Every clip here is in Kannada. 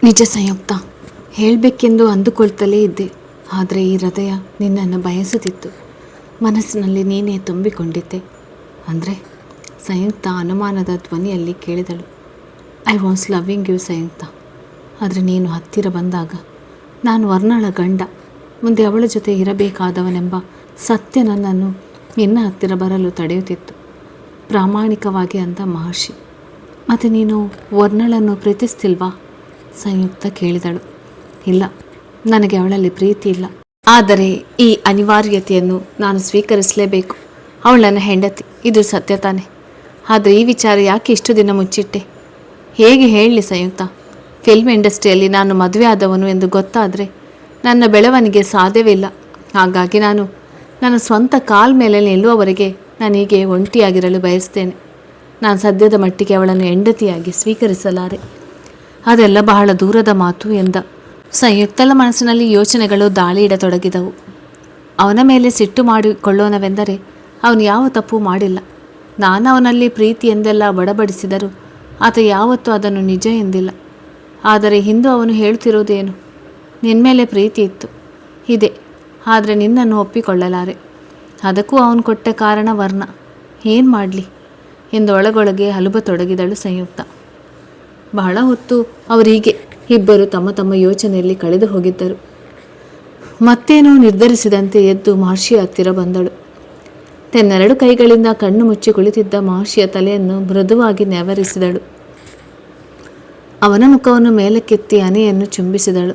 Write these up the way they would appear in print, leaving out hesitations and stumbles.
ನಿಜ ಸಂಯುಕ್ತ, ಹೇಳಬೇಕೆಂದು ಅಂದುಕೊಳ್ತಲೇ ಇದ್ದೆ. ಆದರೆ ಈ ಹೃದಯ ನಿನ್ನನ್ನು ಬಯಸುತ್ತಿತ್ತು. ಮನಸ್ಸಿನಲ್ಲಿ ನೀನೇ ತುಂಬಿಕೊಂಡಿದ್ದೆ. ಅಂದರೆ ಸಂಯುಕ್ತ ಅನುಮಾನದ ಧ್ವನಿಯಲ್ಲಿ ಕೇಳಿದಳು. ಐ ವಾಸ್ ಲವ್ವಿಂಗ್ ಯು ಸಂಯುಕ್ತ. ಆದರೆ ನೀನು ಹತ್ತಿರ ಬಂದಾಗ ನಾನು ವರ್ಣಳ ಗಂಡ, ಮುಂದೆ ಅವಳ ಜೊತೆ ಇರಬೇಕಾದವನೆಂಬ ಸತ್ಯ ನನ್ನನ್ನು ನಿನ್ನ ಹತ್ತಿರ ಬರಲು ತಡೆಯುತ್ತಿತ್ತು. ಪ್ರಾಮಾಣಿಕವಾಗಿ ಅಂದ ಮಹರ್ಷಿ. ಮತ್ತು ನೀನು ವರ್ಣಳನ್ನು ಪ್ರೀತಿಸ್ತಿಲ್ವಾ? ಸಂಯುಕ್ತ ಕೇಳಿದಳು. ಇಲ್ಲ, ನನಗೆ ಅವಳಲ್ಲಿ ಪ್ರೀತಿ ಇಲ್ಲ. ಆದರೆ ಈ ಅನಿವಾರ್ಯತೆಯನ್ನು ನಾನು ಸ್ವೀಕರಿಸಲೇಬೇಕು. ಅವಳು ನನ್ನ ಹೆಂಡತಿ, ಇದು ಸತ್ಯ ತಾನೆ. ಆದರೆ ಈ ವಿಚಾರ ಯಾಕೆ ಇಷ್ಟು ದಿನ ಮುಚ್ಚಿಟ್ಟೆ? ಹೇಗೆ ಹೇಳಲಿ ಸಂಯುಕ್ತ? ಫಿಲ್ಮ್ ಇಂಡಸ್ಟ್ರಿಯಲ್ಲಿ ನಾನು ಮದುವೆ ಆದವನು ಎಂದು ಗೊತ್ತಾದರೆ ನನ್ನ ಬೆಳವಣಿಗೆ ಸಾಧ್ಯವಿಲ್ಲ. ಹಾಗಾಗಿ ನಾನು ನನ್ನ ಸ್ವಂತ ಕಾಲ ಮೇಲೆ ನಿಲ್ಲುವವರೆಗೆ ನಾನೀಗೆ ಒಂಟಿಯಾಗಿರಲು ಬಯಸ್ತೇನೆ. ನಾನು ಸದ್ಯದ ಮಟ್ಟಿಗೆ ಅವಳನ್ನು ಹೆಂಡತಿಯಾಗಿ ಸ್ವೀಕರಿಸಲಾರೆ. ಅದೆಲ್ಲ ಬಹಳ ದೂರದ ಮಾತು ಎಂದ. ಸಂಯುಕ್ತಳ ಮನಸ್ಸಿನಲ್ಲಿ ಯೋಚನೆಗಳು ದಾಳಿ ಇಡತೊಡಗಿದವು. ಅವನ ಮೇಲೆ ಸಿಟ್ಟು ಮಾಡಿಕೊಳ್ಳೋಣವೆಂದರೆ ಅವನು ಯಾವ ತಪ್ಪು ಮಾಡಿಲ್ಲ. ನಾನು ಅವನಲ್ಲಿ ಪ್ರೀತಿ ಎಂದೆಲ್ಲ ಬಡಬಡಿಸಿದರೂ ಆತ ಯಾವತ್ತೂ ಅದನ್ನು ನಿಜ ಎಂದಿಲ್ಲ. ಆದರೆ ಇಂದು ಅವನು ಹೇಳ್ತಿರೋದೇನು? ನಿನ್ನ ಮೇಲೆ ಪ್ರೀತಿ ಇತ್ತು, ಇದೆ, ಆದರೆ ನಿನ್ನನ್ನು ಒಪ್ಪಿಕೊಳ್ಳಲಾರೆ. ಅದಕ್ಕೂ ಅವನು ಕೊಟ್ಟ ಕಾರಣ ವರ್ಣ. ಏನು ಮಾಡಲಿ ಎಂದು ಒಳಗೊಳಗೆ ಹಲುಬತೊಡಗಿದಳು ಸಂಯುಕ್ತ. ಬಹಳ ಹೊತ್ತು ಅವರೀಗೆ ಇಬ್ಬರು ತಮ್ಮ ತಮ್ಮ ಯೋಚನೆಯಲ್ಲಿ ಕಳೆದು ಹೋಗಿದ್ದರು. ಮತ್ತೇನೋ ನಿರ್ಧರಿಸಿದಂತೆ ಎದ್ದು ಮಹರ್ಷಿಯ ಹತ್ತಿರ ಬಂದಳು. ತನ್ನೆರಡು ಕೈಗಳಿಂದ ಕಣ್ಣು ಮುಚ್ಚಿ ಕುಳಿತಿದ್ದ ಮಹರ್ಷಿಯ ತಲೆಯನ್ನು ಮೃದುವಾಗಿ ನೆವರಿಸಿದಳು. ಅವನ ಮುಖವನ್ನು ಮೇಲಕ್ಕೆತ್ತಿ ಹಣೆಯನ್ನು ಚುಂಬಿಸಿದಳು.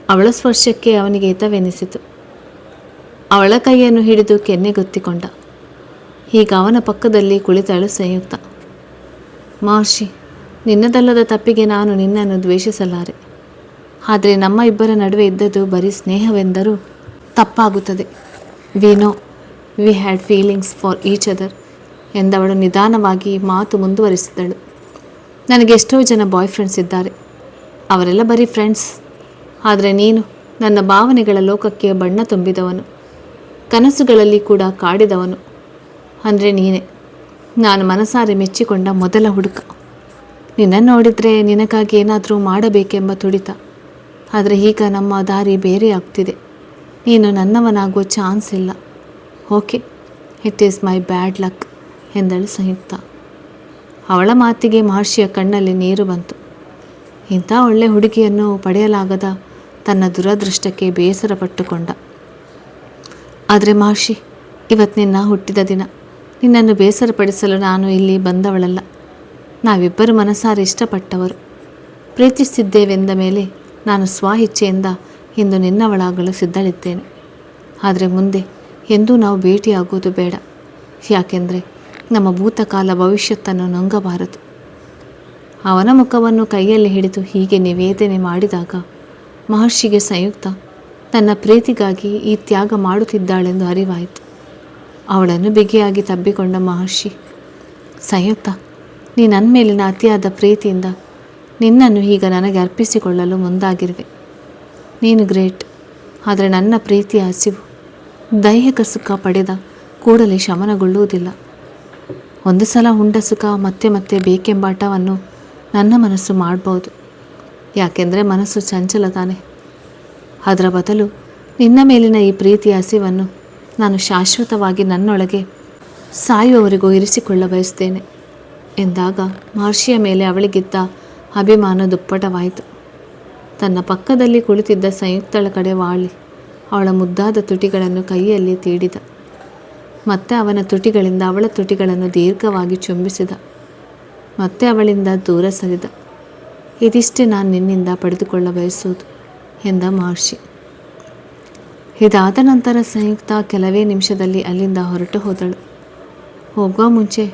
ಅವಳ ಸ್ಪರ್ಶಕ್ಕೆ ಅವನಿಗೆ ಹಿತವೆನಿಸಿತು. ಅವಳ ಕೈಯನ್ನು ಹಿಡಿದು ಕೆನ್ನೆಗೊತ್ತಿಕೊಂಡ. ಈಗ ಅವನ ಪಕ್ಕದಲ್ಲಿ ಕುಳಿತಳು ಸಂಯುಕ್ತ. ಮಹರ್ಷಿ, ನಿನ್ನದಲ್ಲದ ತಪ್ಪಿಗೆ ನಾನು ನಿನ್ನನ್ನು ದ್ವೇಷಿಸಲಾರೆ. ಆದರೆ ನಮ್ಮ ಇಬ್ಬರ ನಡುವೆ ಇದ್ದದ್ದು ಬರೀ ಸ್ನೇಹವೆಂದರೂ ತಪ್ಪಾಗುತ್ತದೆ. We had feelings for each other ಎಂದವಳು ನಿಧಾನವಾಗಿ ಮಾತು ಮುಂದುವರಿಸಿದಳು. ನನಗೆ ಎಷ್ಟೋ ಜನ ಬಾಯ್ ಫ್ರೆಂಡ್ಸ್ ಇದ್ದಾರೆ. ಅವರೆಲ್ಲ ಬರೀ ಫ್ರೆಂಡ್ಸ್. ಆದರೆ ನೀನು ನನ್ನ ಭಾವನೆಗಳ ಲೋಕಕ್ಕೆ ಬಣ್ಣ ತುಂಬಿದವನು, ಕನಸುಗಳಲ್ಲಿ ಕೂಡ ಕಾಡಿದವನು ಅಂದರೆ ನೀನೇ. ನಾನು ಮನಸಾರೆ ಮೆಚ್ಚಿಕೊಂಡ ಮೊದಲ ಹುಡುಗ. ನಿನ್ನನ್ನು ನೋಡಿದರೆ ನಿನಗಾಗಿ ಏನಾದರೂ ಮಾಡಬೇಕೆಂಬ ತುಡಿತ. ಆದರೆ ಈಗ ನಮ್ಮ ದಾರಿ ಬೇರೆ ಆಗ್ತಿದೆ. ನೀನು ನನ್ನವನಾಗುವ ಚಾನ್ಸ್ ಇಲ್ಲ. Okay, it is my bad luck ಎಂದಳು ಸಂಯುಕ್ತ. ಅವಳ ಮಾತಿಗೆ ಮಹರ್ಷಿಯ ಕಣ್ಣಲ್ಲಿ ನೀರು ಬಂತು. ಇಂಥ ಒಳ್ಳೆ ಹುಡುಗಿಯನ್ನು ಪಡೆಯಲಾಗದ ತನ್ನ ದುರದೃಷ್ಟಕ್ಕೆ ಬೇಸರ ಪಟ್ಟುಕೊಂಡ. ಆದರೆ ಮಹರ್ಷಿ, ಇವತ್ತು ನಿನ್ನ ಹುಟ್ಟಿದ ದಿನ. ನಿನ್ನನ್ನು ಬೇಸರಪಡಿಸಲು ನಾನು ಇಲ್ಲಿ ಬಂದವಳಲ್ಲ. ನಾವಿಬ್ಬರು ಮನಸಾರೆ ಇಷ್ಟಪಟ್ಟವರು, ಪ್ರೀತಿಸಿದ್ದೇವೆಂದ ಮೇಲೆ ನಾನು ಸ್ವಇಚ್ಛೆಯಿಂದ ಇಂದು ನಿನ್ನವಳಾಗಲು ಸಿದ್ಧಳಿದ್ದೇನೆ. ಆದರೆ ಮುಂದೆ ಎಂದೂ ನಾವು ಭೇಟಿಯಾಗುವುದು ಬೇಡ. ಯಾಕೆಂದರೆ ನಮ್ಮ ಭೂತಕಾಲ ಭವಿಷ್ಯತ್ತನ್ನು ನುಂಗಬಾರದು. ಅವನ ಮುಖವನ್ನು ಕೈಯಲ್ಲಿ ಹಿಡಿದು ಹೀಗೆ ನಿವೇದನೆ ಮಾಡಿದಾಗ ಮಹರ್ಷಿಗೆ ಸಂಯುಕ್ತ ತನ್ನ ಪ್ರೀತಿಗಾಗಿ ಈ ತ್ಯಾಗ ಮಾಡುತ್ತಿದ್ದಾಳೆಂದು ಅರಿವಾಯಿತು. ಅವಳನ್ನು ಬಿಗಿಯಾಗಿ ತಬ್ಬಿಕೊಂಡ ಮಹರ್ಷಿ, ಸಂಯುಕ್ತ, ನೀ ನನ್ನ ಮೇಲಿನ ಅತಿಯಾದ ಪ್ರೀತಿಯಿಂದ ನಿನ್ನನ್ನು ಈಗ ನನಗೆ ಅರ್ಪಿಸಿಕೊಳ್ಳಲು ಮುಂದಾಗಿರುವೆ. ನೀನು ಗ್ರೇಟ್. ಆದರೆ ನನ್ನ ಪ್ರೀತಿಯ ಹಸಿವು ದೈಹಿಕ ಸುಖ ಪಡೆದ ಕೂಡಲೇ ಶಮನಗೊಳ್ಳುವುದಿಲ್ಲ. ಒಂದು ಸಲ ಉಂಡ ಸುಖ ಮತ್ತೆ ಮತ್ತೆ ಬೇಕೆಂಬಾಟವನ್ನು ನನ್ನ ಮನಸ್ಸು ಮಾಡ್ಬೋದು. ಯಾಕೆಂದರೆ ಮನಸ್ಸು ಚಂಚಲ ತಾನೆ. ಅದರ ಬದಲು ನಿನ್ನ ಮೇಲಿನ ಈ ಪ್ರೀತಿಯ ಹಸಿವನ್ನು ನಾನು ಶಾಶ್ವತವಾಗಿ ನನ್ನೊಳಗೆ ಸಾಯುವವರೆಗೂ ಇರಿಸಿಕೊಳ್ಳ ಬಯಸ್ತೇನೆ ಎಂದಾಗ ಮಹರ್ಷಿಯ ಮೇಲೆ ಅವಳಿಗಿದ್ದ ಅಭಿಮಾನ ದುಪ್ಪಟವಾಯಿತು. ತನ್ನ ಪಕ್ಕದಲ್ಲಿ ಕುಳಿತಿದ್ದ ಸಂಯುಕ್ತಳ ಕಡೆ ವಾಳಿ ಅವಳ ಮುದ್ದಾದ ತುಟಿಗಳನ್ನು ಕೈಯಲ್ಲಿ ತೀಡಿದ. ಮತ್ತೆ ಅವನ ತುಟಿಗಳಿಂದ ಅವಳ ತುಟಿಗಳನ್ನು ದೀರ್ಘವಾಗಿ ಚುಂಬಿಸಿದ. ಮತ್ತೆ ಅವಳಿಂದ ದೂರ ಸರಿದ. ಇದಿಷ್ಟೇ ನಾನು ನಿನ್ನಿಂದ ಪಡೆದುಕೊಳ್ಳ ಬಯಸುವುದು ಎಂದ ಮಹರ್ಷಿ. ಇದಾದ ನಂತರ ಸಂಯುಕ್ತ ಕೆಲವೇ ನಿಮಿಷದಲ್ಲಿ ಅಲ್ಲಿಂದ ಹೊರಟು ಹೋದಳು. ಹೋಗುವ ಮುಂಚೆ,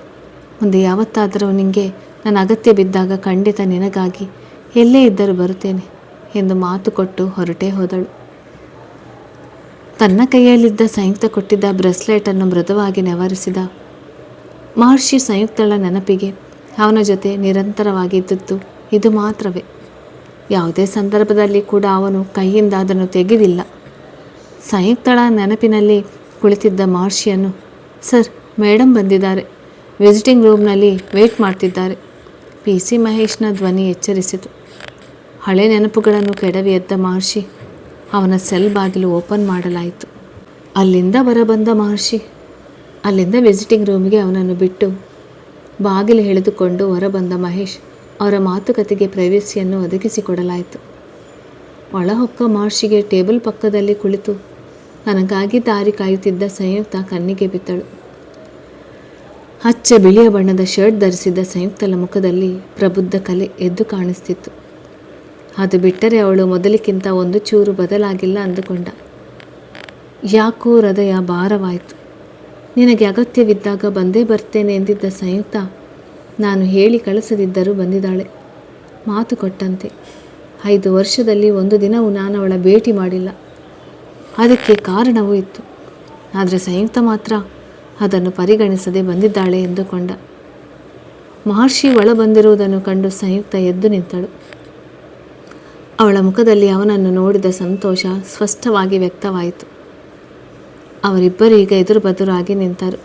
ಮುಂದೆ ಯಾವತ್ತಾದರೂ ನಿನಗೆ ನನ್ನ ಅಗತ್ಯ ಬಿದ್ದಾಗ ಖಂಡಿತ ನಿನಗಾಗಿ ಎಲ್ಲೇ ಇದ್ದರೂ ಬರುತ್ತೇನೆ ಎಂದು ಮಾತು ಕೊಟ್ಟು ಹೊರಟೇ ಹೋದಳು. ತನ್ನ ಕೈಯಲ್ಲಿದ್ದ ಸಂಯುಕ್ತ ಕೊಟ್ಟಿದ್ದ ಬ್ರೆಸ್ಲೆಟನ್ನು ಮೃದುವಾಗಿ ನೆವರಿಸಿದ ಮಹರ್ಷಿ. ಸಂಯುಕ್ತಳ ನೆನಪಿಗೆ ಅವನ ಜೊತೆ ನಿರಂತರವಾಗಿದ್ದದ್ದು ಇದು ಮಾತ್ರವೇ. ಯಾವುದೇ ಸಂದರ್ಭದಲ್ಲಿ ಕೂಡ ಅವನು ಕೈಯಿಂದ ಅದನ್ನು ತೆಗೆದಿಲ್ಲ. ಸಂಯುಕ್ತಳ ನೆನಪಿನಲ್ಲಿ ಕುಳಿತಿದ್ದ ಮಹರ್ಷಿಯನ್ನು, ಸರ್, ಮೇಡಮ್ ಬಂದಿದ್ದಾರೆ, ವಿಸಿಟಿಂಗ್ ರೂಮ್ನಲ್ಲಿ ವೇಟ್ ಮಾಡ್ತಿದ್ದಾರೆ, PC ಮಹೇಶ್ನ ಧ್ವನಿ ಎಚ್ಚರಿಸಿತು. ಹಳೆ ನೆನಪುಗಳನ್ನು ಕೆಡವಿ ಎದ್ದ ಮಹರ್ಷಿ ಅವನ ಸೆಲ್ ಬಾಗಿಲು ಓಪನ್ ಮಾಡಲಾಯಿತು. ಅಲ್ಲಿಂದ ಹೊರಬಂದ ಮಹರ್ಷಿ ಅಲ್ಲಿಂದ ವಿಸಿಟಿಂಗ್ ರೂಮಿಗೆ ಅವನನ್ನು ಬಿಟ್ಟು ಬಾಗಿಲು ಎಳೆದುಕೊಂಡು ಹೊರಬಂದ ಮಹೇಶ್ ಅವರ ಮಾತುಕತೆಗೆ ಪ್ರೈವೇಸಿಯನ್ನು ಒದಗಿಸಿಕೊಡಲಾಯಿತು. ಒಳಹೊಕ್ಕ ಮಹರ್ಷಿಗೆ ಟೇಬಲ್ ಪಕ್ಕದಲ್ಲಿ ಕುಳಿತು ನನಗಾಗಿ ದಾರಿ ಕಾಯುತ್ತಿದ್ದ ಸಂಯುಕ್ತ ಕಣ್ಣಿಗೆ ಬಿದ್ದಳು. ಹಚ್ಚ ಬಿಳಿಯ ಬಣ್ಣದ ಶರ್ಟ್ ಧರಿಸಿದ್ದ ಸಂಯುಕ್ತಳ ಮುಖದಲ್ಲಿ ಪ್ರಬುದ್ಧ ಕಲೆ ಎದ್ದು ಕಾಣಿಸ್ತಿತ್ತು. ಅದು ಬಿಟ್ಟರೆ ಅವಳು ಮೊದಲಿಗಿಂತ ಒಂದು ಚೂರು ಬದಲಾಗಿಲ್ಲ ಅಂದುಕೊಂಡ. ಯಾಕೋ ಹೃದಯ ಭಾರವಾಯಿತು. ನಿನಗೆ ಅಗತ್ಯವಿದ್ದಾಗ ಬಂದೇ ಬರ್ತೇನೆ ಎಂದಿದ್ದ ಸಂಯುಕ್ತ ನಾನು ಹೇಳಿ ಕಳಿಸದಿದ್ದರೂ ಬಂದಿದ್ದಾಳೆ. ಮಾತು ಕೊಟ್ಟಂತೆ 5 ವರ್ಷದಲ್ಲಿ ಒಂದು ದಿನವೂ ನಾನು ಅವಳ ಭೇಟಿ ಮಾಡಿಲ್ಲ. ಅದಕ್ಕೆ ಕಾರಣವೂ ಇತ್ತು. ಆದರೆ ಸಂಯುಕ್ತ ಮಾತ್ರ ಅದನ್ನು ಪರಿಗಣಿಸದೆ ಬಂದಿದ್ದಾಳೆ ಎಂದುಕೊಂಡ. ಮಹರ್ಷಿ ಒಳ ಬಂದಿರುವುದನ್ನು ಕಂಡು ಸಂಯುಕ್ತ ಎದ್ದು ನಿಂತಳು. ಅವಳ ಮುಖದಲ್ಲಿ ಅವನನ್ನು ನೋಡಿದ ಸಂತೋಷ ಸ್ಪಷ್ಟವಾಗಿ ವ್ಯಕ್ತವಾಯಿತು. ಅವರಿಬ್ಬರು ಈಗ ಎದುರು ಬದುರಾಗಿ ನಿಂತರು.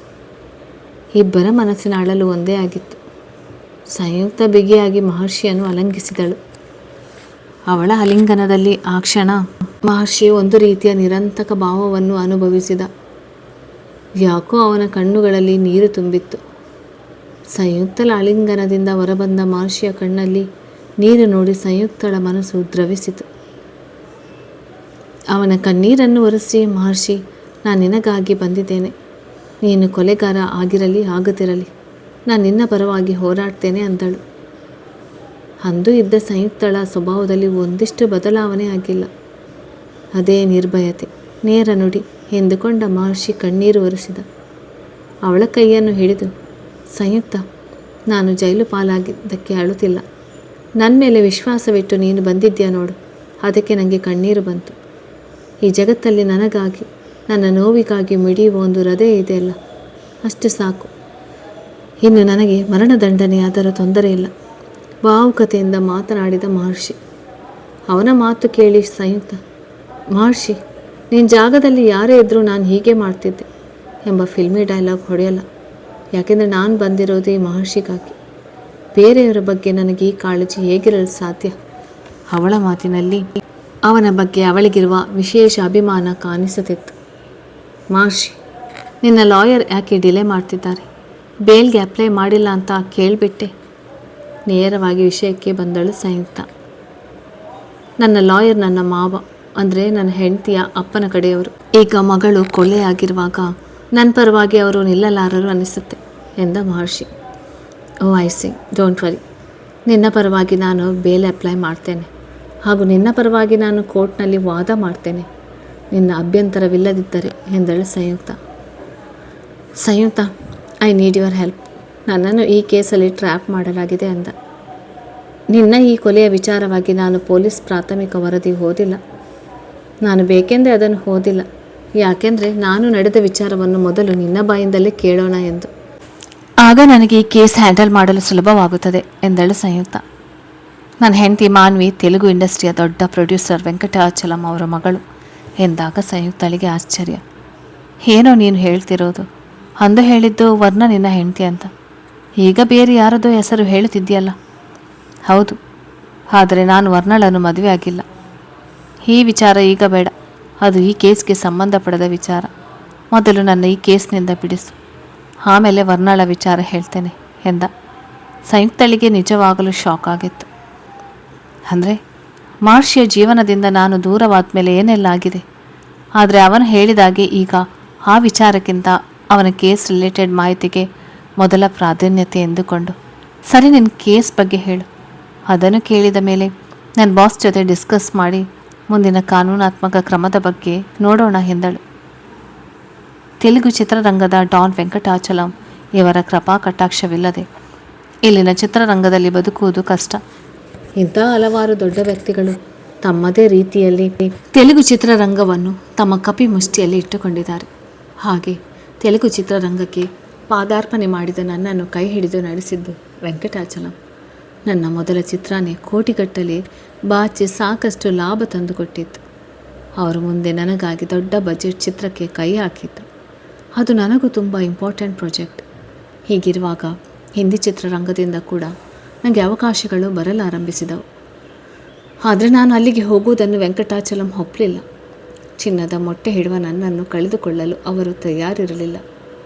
ಇಬ್ಬರ ಮನಸ್ಸಿನ ಅಳಲು ಒಂದೇ ಆಗಿತ್ತು. ಸಂಯುಕ್ತ ಬಿಗಿಯಾಗಿ ಮಹರ್ಷಿಯನ್ನು ಅಲಂಘಿಸಿದಳು. ಅವಳ ಆಲಿಂಗನದಲ್ಲಿ ಆ ಕ್ಷಣ ಮಹರ್ಷಿ ಒಂದು ರೀತಿಯ ನಿರಂತಕ ಭಾವವನ್ನು ಅನುಭವಿಸಿದ. ಯಾಕೋ ಅವನ ಕಣ್ಣುಗಳಲ್ಲಿ ನೀರು ತುಂಬಿತ್ತು. ಸಂಯುಕ್ತಳ ಆಲಿಂಗನದಿಂದ ಹೊರಬಂದ ಮಹರ್ಷಿಯ ಕಣ್ಣಲ್ಲಿ ನೀರು ನೋಡಿ ಸಂಯುಕ್ತಳ ಮನಸ್ಸು ದ್ರವಿಸಿತು. ಅವನ ಕಣ್ಣೀರನ್ನು ಒರೆಸಿ, ಮಹರ್ಷಿ, ನಾನು ನಿನಗಾಗಿ ಬಂದಿದ್ದೇನೆ. ನೀನು ಕೊಲೆಗಾರ ಆಗಿರಲಿ ಆಗದಿರಲಿ, ನಾನು ನಿನ್ನ ಪರವಾಗಿ ಹೋರಾಡ್ತೇನೆ ಅಂದಳು. ಅಂದು ಇದ್ದ ಸಂಯುಕ್ತಳ ಸ್ವಭಾವದಲ್ಲಿ ಒಂದಿಷ್ಟು ಬದಲಾವಣೆ ಆಗಿಲ್ಲ. ಅದೇ ನಿರ್ಭಯತೆ, ನೇರ ನುಡಿ ಎಂದುಕೊಂಡ ಮಹರ್ಷಿ ಕಣ್ಣೀರು ಒರೆಸಿದ. ಅವಳ ಕೈಯನ್ನು ಹಿಡಿದು, ಸಂಯುಕ್ತ, ನಾನು ಜೈಲು ಪಾಲಾಗಿದ್ದಕ್ಕೆ ಅಳುತ್ತಿಲ್ಲ. ನನ್ನ ಮೇಲೆ ವಿಶ್ವಾಸವಿಟ್ಟು ನೀನು ಬಂದಿದ್ದೀಯ ನೋಡು, ಅದಕ್ಕೆ ನನಗೆ ಕಣ್ಣೀರು ಬಂತು. ಈ ಜಗತ್ತಲ್ಲಿ ನನಗಾಗಿ, ನನ್ನ ನೋವಿಗಾಗಿ ಮಿಡಿಯುವ ಒಂದು ಹೃದಯ ಇದೆಯಲ್ಲ, ಅಷ್ಟು ಸಾಕು. ಇನ್ನು ನನಗೆ ಮರಣದಂಡನೆಯಾದರೂ ತೊಂದರೆ ಇಲ್ಲ. ಭಾವುಕತೆಯಿಂದ ಮಾತನಾಡಿದ ಮಹರ್ಷಿ. ಅವನ ಮಾತು ಕೇಳಿ ಸಂಯುಕ್ತ, ಮಹರ್ಷಿ, ನಿನ್ನ ಜಾಗದಲ್ಲಿ ಯಾರೇ ಇದ್ದರೂ ನಾನು ಹೀಗೆ ಮಾಡ್ತಿದ್ದೆ ಎಂಬ ಫಿಲ್ಮಿ ಡೈಲಾಗ್ ಹೊಡೆಯಲ್ಲ. ಯಾಕೆಂದರೆ ನಾನು ಬಂದಿರೋದು ಈ ಮಹರ್ಷಿಗಾಗಿ. ಬೇರೆಯವರ ಬಗ್ಗೆ ನನಗೆ ಈ ಕಾಳಜಿ ಹೇಗಿರಲು ಸಾಧ್ಯ? ಅವಳ ಮಾತಿನಲ್ಲಿ ಅವನ ಬಗ್ಗೆ ಅವಳಿಗಿರುವ ವಿಶೇಷ ಅಭಿಮಾನ ಕಾಣಿಸುತ್ತಿತ್ತು. ಮಹರ್ಷಿ, ನಿನ್ನ ಲಾಯರ್ ಯಾಕೆ ಡಿಲೇ ಮಾಡ್ತಿದ್ದಾರೆ? ಬೇಲ್ಗೆ ಅಪ್ಲೈ ಮಾಡಿಲ್ಲ ಅಂತ ಕೇಳಿಬಿಟ್ಟೆ. ನೇರವಾಗಿ ವಿಷಯಕ್ಕೆ ಬಂದಳು ಸಂಯುಕ್ತ. ನನ್ನ ಲಾಯರ್ ನನ್ನ ಮಾವ, ಅಂದರೆ ನನ್ನ ಹೆಂಡತಿಯ ಅಪ್ಪನ ಕಡೆಯವರು. ಈಗ ಮಗಳು ಕೊಳ್ಳೆಯಾಗಿರುವಾಗ ನನ್ನ ಪರವಾಗಿ ಅವರು ನಿಲ್ಲಲಾರರು ಅನಿಸುತ್ತೆ ಎಂದ ಮಹರ್ಷಿ. ಓ ಐ ಸಿ, ಡೋಂಟ್ ವರಿ. ನಿನ್ನ ಪರವಾಗಿ ನಾನು ಬೇಲ್ ಅಪ್ಲೈ ಮಾಡ್ತೇನೆ, ಹಾಗೂ ನಿನ್ನ ಪರವಾಗಿ ನಾನು ಕೋರ್ಟ್ನಲ್ಲಿ ವಾದ ಮಾಡ್ತೇನೆ, ನಿನ್ನ ಅಭ್ಯಂತರವಿಲ್ಲದಿದ್ದರೆ ಎಂದಳು ಸಂಯುಕ್ತ. ಸಂಯುಕ್ತ, ಐ ನೀಡ್ ಯುವರ್ ಹೆಲ್ಪ್. ನನ್ನನ್ನು ಈ ಕೇಸಲ್ಲಿ ಟ್ರ್ಯಾಪ್ ಮಾಡಲಾಗಿದೆ ಅಂದ. ನಿನ್ನ ಈ ಕೊಲೆಯ ವಿಚಾರವಾಗಿ ನಾನು ಪೊಲೀಸ್ ಪ್ರಾಥಮಿಕ ವರದಿ ಓದಿಲ್ಲ. ನಾನು ಬೇಕೆಂದೇ ಅದನ್ನು ಓದಿಲ್ಲ. ಯಾಕೆಂದರೆ ನಾನು ನಡೆದ ವಿಚಾರವನ್ನು ಮೊದಲು ನಿನ್ನ ಬಾಯಿಂದಲೇ ಕೇಳೋಣ ಎಂದು. ಆಗ ನನಗೆ ಈ ಕೇಸ್ ಹ್ಯಾಂಡಲ್ ಮಾಡಲು ಸುಲಭವಾಗುತ್ತದೆ ಎಂದಳು ಸಂಯುಕ್ತ. ನನ್ನ ಹೆಂಡತಿ ಮಾನ್ವಿ ತೆಲುಗು ಇಂಡಸ್ಟ್ರಿಯ ದೊಡ್ಡ ಪ್ರೊಡ್ಯೂಸರ್ ವೆಂಕಟಾಚಲಂ ಅವರ ಮಗಳು ಎಂದಾಗ ಸಂಯುಕ್ತಳಿಗೆ ಆಶ್ಚರ್ಯ. ಏನೋ ನೀನು ಹೇಳ್ತಿರೋದು? ಅಂದು ಹೇಳಿದ್ದು ವರ್ಣ ನಿನ್ನ ಹೆಂಡತಿ ಅಂತ, ಈಗ ಬೇರೆ ಯಾರದೋ ಹೆಸರು ಹೇಳುತ್ತಿದ್ದೀಯಲ್ಲ? ಹೌದು, ಆದರೆ ನಾನು ವರ್ಣಳನ್ನು ಮದುವೆ ಆಗಿಲ್ಲ. ಈ ವಿಚಾರ ಈಗ ಬೇಡ, ಅದು ಈ ಕೇಸ್ಗೆ ಸಂಬಂಧಪಡದ ವಿಚಾರ. ಮೊದಲು ನನ್ನ ಈ ಕೇಸ್ನಿಂದ ಬಿಡಿಸು, ಆಮೇಲೆ ವರ್ಣಳ ವಿಚಾರ ಹೇಳ್ತೇನೆ ಎಂದ. ಸಂಯುಕ್ತಳಿಗೆ ನಿಜವಾಗಲೂ ಶಾಕ್ ಆಗಿತ್ತು. ಅಂದರೆ ಮಹರ್ಷಿಯ ಜೀವನದಿಂದ ನಾನು ದೂರವಾದ ಮೇಲೆ ಏನೆಲ್ಲ ಆಗಿದೆ. ಆದರೆ ಅವನು ಹೇಳಿದಾಗೆ ಈಗ ಆ ವಿಚಾರಕ್ಕಿಂತ ಅವನ ಕೇಸ್ ರಿಲೇಟೆಡ್ ಮಾಹಿತಿಗೆ ಮೊದಲ ಪ್ರಾಧಾನ್ಯತೆ ಎಂದುಕೊಂಡು, ಸರಿ, ನಿನ್ನ ಕೇಸ್ ಬಗ್ಗೆ ಹೇಳು. ಅದನ್ನು ಕೇಳಿದ ಮೇಲೆ ನನ್ನ ಬಾಸ್ ಜೊತೆ ಡಿಸ್ಕಸ್ ಮಾಡಿ ಮುಂದಿನ ಕಾನೂನಾತ್ಮಕ ಕ್ರಮದ ಬಗ್ಗೆ ನೋಡೋಣ ಎಂದಳು. ತೆಲುಗು ಚಿತ್ರರಂಗದ ಡಾನ್ ವೆಂಕಟಾಚಲಂ ಇವರ ಕೃಪಾ ಕಟಾಕ್ಷವಿಲ್ಲದೆ ಇಲ್ಲಿನ ಚಿತ್ರರಂಗದಲ್ಲಿ ಬದುಕುವುದು ಕಷ್ಟ. ಇಂಥ ಹಲವಾರು ದೊಡ್ಡ ವ್ಯಕ್ತಿಗಳು ತಮ್ಮದೇ ರೀತಿಯಲ್ಲಿ ತೆಲುಗು ಚಿತ್ರರಂಗವನ್ನು ತಮ್ಮ ಕಪಿ ಮುಷ್ಟಿಯಲ್ಲಿ ಇಟ್ಟುಕೊಂಡಿದ್ದಾರೆ. ಹಾಗೆ ತೆಲುಗು ಚಿತ್ರರಂಗಕ್ಕೆ ಪಾದಾರ್ಪಣೆ ಮಾಡಿದ ನನ್ನನ್ನು ಕೈ ಹಿಡಿದು ನಡೆಸಿದ್ದು ವೆಂಕಟಾಚಲಂ. ನನ್ನ ಮೊದಲ ಚಿತ್ರನೇ ಕೋಟಿಗಟ್ಟಲೆ ಬಾಚಿ ಸಾಕಷ್ಟು ಲಾಭ ತಂದುಕೊಟ್ಟಿತ್ತು. ಅವರು ಮುಂದೆ ನನಗಾಗಿ ದೊಡ್ಡ ಬಜೆಟ್ ಚಿತ್ರಕ್ಕೆ ಕೈ ಹಾಕಿದ್ದು. ಅದು ನನಗೂ ತುಂಬ ಇಂಪಾರ್ಟೆಂಟ್ ಪ್ರಾಜೆಕ್ಟ್. ಹೀಗಿರುವಾಗ ಹಿಂದಿ ಚಿತ್ರರಂಗದಿಂದ ಕೂಡ ನನಗೆ ಅವಕಾಶಗಳು ಬರಲಾರಂಭಿಸಿದವು. ಆದರೆ ನಾನು ಅಲ್ಲಿಗೆ ಹೋಗುವುದನ್ನು ವೆಂಕಟಾಚಲಂ ಒಪ್ಪಲಿಲ್ಲ. ಚಿನ್ನದ ಮೊಟ್ಟೆ ಹಿಡುವ ನನ್ನನ್ನು ಕಳೆದುಕೊಳ್ಳಲು ಅವರು ತಯಾರಿರಲಿಲ್ಲ.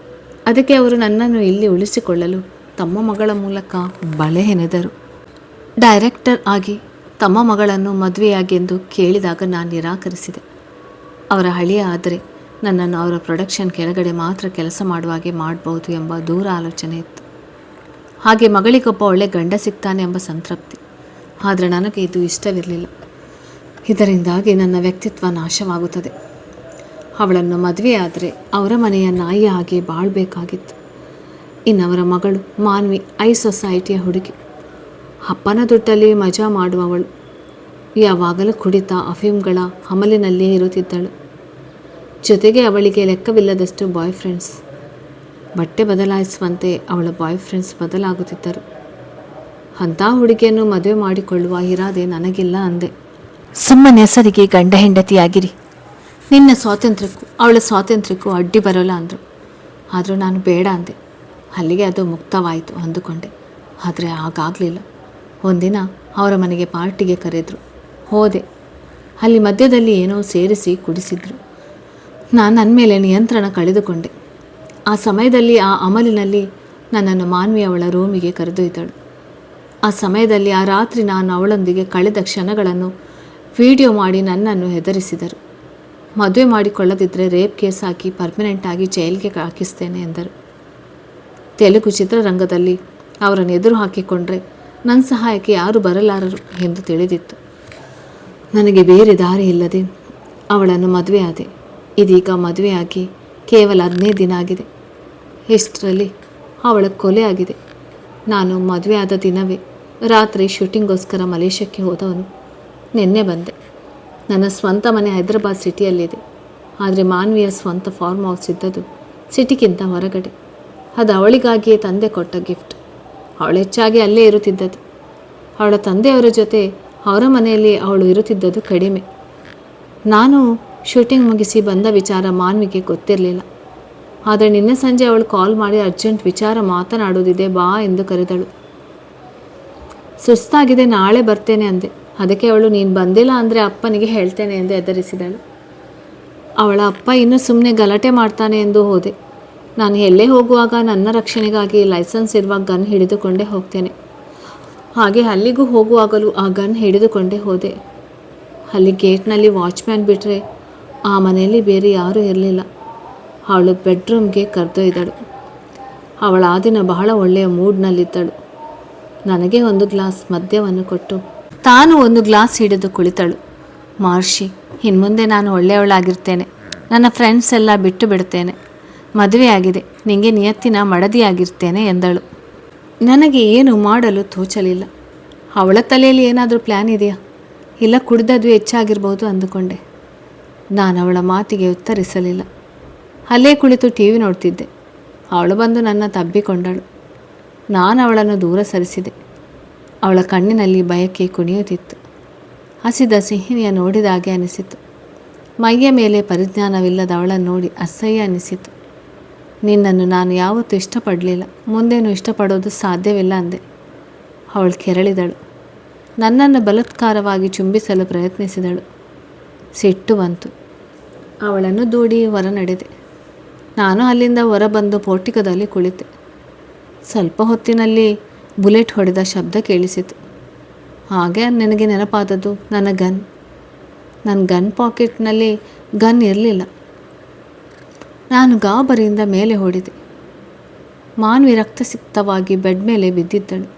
ಅದಕ್ಕೆ ಅವರು ನನ್ನನ್ನು ಇಲ್ಲಿ ಉಳಿಸಿಕೊಳ್ಳಲು ತಮ್ಮ ಮಗಳ ಮೂಲಕ ಬಳೆ ಹೆಣೆದರು. ಡೈರೆಕ್ಟರ್ ಆಗಿ ತಮ್ಮ ಮಗಳನ್ನು ಮದುವೆಯಾಗೆಂದು ಕೇಳಿದಾಗ ನಾನು ನಿರಾಕರಿಸಿದೆ. ಅವರ ಹಳೆಯ ಆದರೆ ನನ್ನನ್ನು ಅವರ ಪ್ರೊಡಕ್ಷನ್ ಕೆಳಗಡೆ ಮಾತ್ರ ಕೆಲಸ ಮಾಡುವಾಗೆ ಮಾಡಬಹುದು ಎಂಬ ದೂರ ಆಲೋಚನೆ ಇತ್ತು. ಹಾಗೆ ಮಗಳಿಗೊಬ್ಬ ಒಳ್ಳೆ ಗಂಡ ಸಿಗ್ತಾನೆ ಎಂಬ ಸಂತೃಪ್ತಿ. ಆದರೆ ನನಗೆ ಇದು ಇಷ್ಟವಿರಲಿಲ್ಲ. ಇದರಿಂದಾಗಿ ನನ್ನ ವ್ಯಕ್ತಿತ್ವ ನಾಶವಾಗುತ್ತದೆ. ಅವಳನ್ನು ಮದುವೆಯಾದರೆ ಅವರ ಮನೆಯ ನಾಯಿ ಹಾಗೆ ಬಾಳಬೇಕಾಗಿತ್ತು. ಇನ್ನವರ ಮಗಳು ಮಾನ್ವಿ ಐ ಸೊಸೈಟಿಯ ಹುಡುಗಿ. ಅಪ್ಪನ ದುಡ್ಡಲ್ಲಿ ಮಜಾ ಮಾಡುವವಳು. ಯಾವಾಗಲೂ ಕುಡಿತ ಅಫೀಮ್ಗಳ ಅಮಲಿನಲ್ಲೇ ಇರುತ್ತಿದ್ದಳು. ಜೊತೆಗೆ ಅವಳಿಗೆ ಲೆಕ್ಕವಿಲ್ಲದಷ್ಟು ಬಾಯ್ ಫ್ರೆಂಡ್ಸ್. ಬಟ್ಟೆ ಬದಲಾಯಿಸುವಂತೆ ಅವಳ ಬಾಯ್ ಫ್ರೆಂಡ್ಸ್ ಬದಲಾಗುತ್ತಿದ್ದರು. ಅಂಥ ಹುಡುಗಿಯನ್ನು ಮದುವೆ ಮಾಡಿಕೊಳ್ಳುವ ಇರಾದೆ ನನಗಿಲ್ಲ ಅಂದೆ. ಸುಮ್ಮನೆ ಹೆಸರಿಗೆ ಗಂಡ ಹೆಂಡತಿಯಾಗಿರಿ, ನಿನ್ನ ಸ್ವಾತಂತ್ರ್ಯಕ್ಕೂ ಅವಳ ಸ್ವಾತಂತ್ರ್ಯಕ್ಕೂ ಅಡ್ಡಿ ಬರೋಲ್ಲ ಅಂದರು. ಆದರೂ ನಾನು ಬೇಡ ಅಂದೆ. ಅಲ್ಲಿಗೆ ಅದು ಮುಕ್ತವಾಯಿತು ಅಂದುಕೊಂಡೆ. ಆದರೆ ಹಾಗಾಗಲಿಲ್ಲ. ಒಂದಿನ ಅವರ ಮನೆಗೆ ಪಾರ್ಟಿಗೆ ಕರೆದರು. ಹೋದೆ. ಅಲ್ಲಿ ಮಧ್ಯದಲ್ಲಿ ಏನೋ ಸೇರಿಸಿ ಕುಡಿಸಿದ್ರು. ನಾನು ನನ್ನ ಮೇಲೆ ನಿಯಂತ್ರಣ ಕಳೆದುಕೊಂಡೆ. ಆ ಸಮಯದಲ್ಲಿ ಆ ಅಮಲಿನಲ್ಲಿ ನನ್ನನ್ನು ಮಾನ್ವಿ ಅವಳ ರೂಮಿಗೆ ಕರೆದೊಯ್ದಳು. ಆ ಸಮಯದಲ್ಲಿ ಆ ರಾತ್ರಿ ನಾನು ಅವಳೊಂದಿಗೆ ಕಳೆದ ಕ್ಷಣಗಳನ್ನು ವಿಡಿಯೋ ಮಾಡಿ ನನ್ನನ್ನು ಹೆದರಿಸಿದರು. ಮದುವೆ ಮಾಡಿಕೊಳ್ಳದಿದ್ದರೆ ರೇಪ್ ಕೇಸ್ ಹಾಕಿ ಪರ್ಮನೆಂಟಾಗಿ ಜೈಲಿಗೆ ಹಾಕಿಸ್ತೇನೆ ಎಂದರು. ತೆಲುಗು ಚಿತ್ರರಂಗದಲ್ಲಿ ಅವರನ್ನು ಎದುರು ಹಾಕಿಕೊಂಡ್ರೆ ನನ್ನ ಸಹಾಯಕ್ಕೆ ಯಾರೂ ಬರಲಾರರು ಎಂದು ತಿಳಿದಿತ್ತು. ನನಗೆ ಬೇರೆ ದಾರಿ ಇಲ್ಲದೆ ಅವಳನ್ನು ಮದುವೆಯಾದೆ. ಇದೀಗ ಮದುವೆಯಾಗಿ ಕೇವಲ 15 ದಿನ ಆಗಿದೆ. ಇಷ್ಟರಲ್ಲಿ ಅವಳ ಕೊಲೆ ಆಗಿದೆ. ನಾನು ಮದುವೆಯಾದ ದಿನವೇ ರಾತ್ರಿ ಶೂಟಿಂಗ್ಗೋಸ್ಕರ ಮಲೇಷ್ಯಾಕ್ಕೆ ಹೋದವನು. ನಿನ್ನೆ ಬಂದೆ. ನನ್ನ ಸ್ವಂತ ಮನೆ ಹೈದರಾಬಾದ್ ಸಿಟಿಯಲ್ಲಿದೆ. ಆದರೆ ಮಾನ್ವಿಯ ಸ್ವಂತ ಫಾರ್ಮ್ ಹೌಸ್ ಇದ್ದದ್ದು ಸಿಟಿಗಿಂತ ಹೊರಗಡೆ. ಅದು ಅವಳಿಗಾಗಿಯೇ ತಂದೆ ಕೊಟ್ಟ ಗಿಫ್ಟ್. ಅವಳು ಹೆಚ್ಚಾಗಿ ಅಲ್ಲೇ ಇರುತ್ತಿದ್ದದ್ದು. ಅವಳ ತಂದೆಯವರ ಜೊತೆ ಅವರ ಮನೆಯಲ್ಲಿ ಅವಳು ಇರುತ್ತಿದ್ದದ್ದು ಕಡಿಮೆ. ನಾನು ಶೂಟಿಂಗ್ ಮುಗಿಸಿ ಬಂದ ವಿಚಾರ ಮಾನ್ವಿಗೆ ಗೊತ್ತಿರಲಿಲ್ಲ. ಆದರೆ ನಿನ್ನೆ ಸಂಜೆ ಅವಳು ಕಾಲ್ ಮಾಡಿ ಅರ್ಜೆಂಟ್ ವಿಚಾರ ಮಾತನಾಡುವುದಿದೆ ಬಾ ಎಂದು ಕರೆದಳು. ಸುಸ್ತಾಗಿದೆ, ನಾಳೆ ಬರ್ತೇನೆ ಅಂದೆ. ಅದಕ್ಕೆ ಅವಳು ನೀನು ಬಂದಿಲ್ಲ ಅಂದರೆ ಅಪ್ಪನಿಗೆ ಹೇಳ್ತೇನೆ ಎಂದು ಹೆದರಿಸಿದಳು. ಅವಳ ಅಪ್ಪ ಇನ್ನೂ ಸುಮ್ಮನೆ ಗಲಾಟೆ ಮಾಡ್ತಾನೆ ಎಂದು ಹೋದೆ. ನಾನು ಎಲ್ಲೇ ಹೋಗುವಾಗ ನನ್ನ ರಕ್ಷಣೆಗಾಗಿ ಲೈಸೆನ್ಸ್ ಇರುವ ಗನ್ ಹಿಡಿದುಕೊಂಡೇ ಹೋಗ್ತೇನೆ. ಹಾಗೆ ಅಲ್ಲಿಗೂ ಹೋಗುವಾಗಲೂ ಆ ಗನ್ ಹಿಡಿದುಕೊಂಡೇ ಹೋದೆ. ಅಲ್ಲಿ ಗೇಟ್ನಲ್ಲಿ ವಾಚ್ಮ್ಯಾನ್ ಬಿಟ್ಟರೆ ಆ ಮನೆಯಲ್ಲಿ ಬೇರೆ ಯಾರೂ ಇರಲಿಲ್ಲ. ಅವಳು ಬೆಡ್ರೂಮ್ಗೆ ಕರೆದೊಯ್ದಳು. ಅವಳ ಆ ದಿನ ಬಹಳ ಒಳ್ಳೆಯ ಮೂಡ್ನಲ್ಲಿದ್ದಳು. ನನಗೆ ಒಂದು ಗ್ಲಾಸ್ ಮದ್ಯವನ್ನು ಕೊಟ್ಟು ತಾನು ಒಂದು ಗ್ಲಾಸ್ ಹಿಡಿದು ಕುಳಿತಳು. ಮಹರ್ಷಿ, ಇನ್ಮುಂದೆ ನಾನು ಒಳ್ಳೆಯವಳಾಗಿರ್ತೇನೆ. ನನ್ನ ಫ್ರೆಂಡ್ಸ್ ಎಲ್ಲ ಬಿಟ್ಟು ಬಿಡ್ತೇನೆ. ಮದುವೆಯಾಗಿದೆ, ನಿನಗೆ ನಿಯತ್ತಿನ ಮಡದಿಯಾಗಿರ್ತೇನೆ ಎಂದಳು. ನನಗೆ ಏನು ಮಾಡಲು ತೋಚಲಿಲ್ಲ. ಅವಳ ತಲೆಯಲ್ಲಿ ಏನಾದರೂ ಪ್ಲ್ಯಾನ್ ಇದೆಯಾ, ಇಲ್ಲ ಕುಡಿದದ್ದು ಹೆಚ್ಚಾಗಿರ್ಬೋದು ಅಂದುಕೊಂಡೆ. ನಾನು ಅವಳ ಮಾತಿಗೆ ಉತ್ತರಿಸಲಿಲ್ಲ. ಅಲ್ಲೇ ಕುಳಿತು ಟಿ ವಿ ನೋಡ್ತಿದ್ದೆ. ಅವಳು ಬಂದು ನನ್ನ ತಬ್ಬಿಕೊಂಡಳು. ನಾನು ಅವಳನ್ನು ದೂರ ಸರಿಸಿದೆ. ಅವಳ ಕಣ್ಣಿನಲ್ಲಿ ಬಯಕೆ ಕುಣಿಯುತ್ತಿತ್ತು. ಹಸಿದ ಸಿಹಿನಿಯ ನೋಡಿದಾಗೆ ಅನಿಸಿತು. ಮೈಯ ಮೇಲೆ ಪರಿಜ್ಞಾನವಿಲ್ಲದ ಅವಳನ್ನು ನೋಡಿ ಅಸಹ್ಯ ಅನಿಸಿತು. ನಿನ್ನನ್ನು ನಾನು ಯಾವತ್ತೂ ಇಷ್ಟಪಡಲಿಲ್ಲ, ಮುಂದೇನು ಇಷ್ಟಪಡೋದು ಸಾಧ್ಯವಿಲ್ಲ ಅಂದೆ. ಅವಳು ಕೆರಳಿದಳು. ನನ್ನನ್ನು ಬಲಾತ್ಕಾರವಾಗಿ ಚುಂಬಿಸಲು ಪ್ರಯತ್ನಿಸಿದಳು. ಸಿಟ್ಟು ಬಂತು. ಅವಳನ್ನು ದೂಡಿ ಹೊರ ನಡೆದೆ. ನಾನು ಅಲ್ಲಿಂದ ಹೊರಬಂದು ಪೋರ್ಟಿಕದಲ್ಲಿ ಕುಳಿತೆ. ಸ್ವಲ್ಪ ಹೊತ್ತಿನಲ್ಲಿ ಬುಲೆಟ್ ಹೊಡೆದ ಶಬ್ದ ಕೇಳಿಸಿತು. ಹಾಗೆ ನನಗೆ ನೆನಪಾದದ್ದು ನನ್ನ ಗನ್. ನನ್ನ ಗನ್ ಪಾಕೆಟ್ನಲ್ಲಿ ಗನ್ ಇರಲಿಲ್ಲ. ನಾನು ಗಾಬರಿಯಿಂದ ಮೇಲೆ ಹೊಡೆದೆ. ಮಾನ್ವಿ ರಕ್ತಸಿಕ್ತವಾಗಿ ಬೆಡ್ ಮೇಲೆ ಬಿದ್ದಿದ್ದಳು.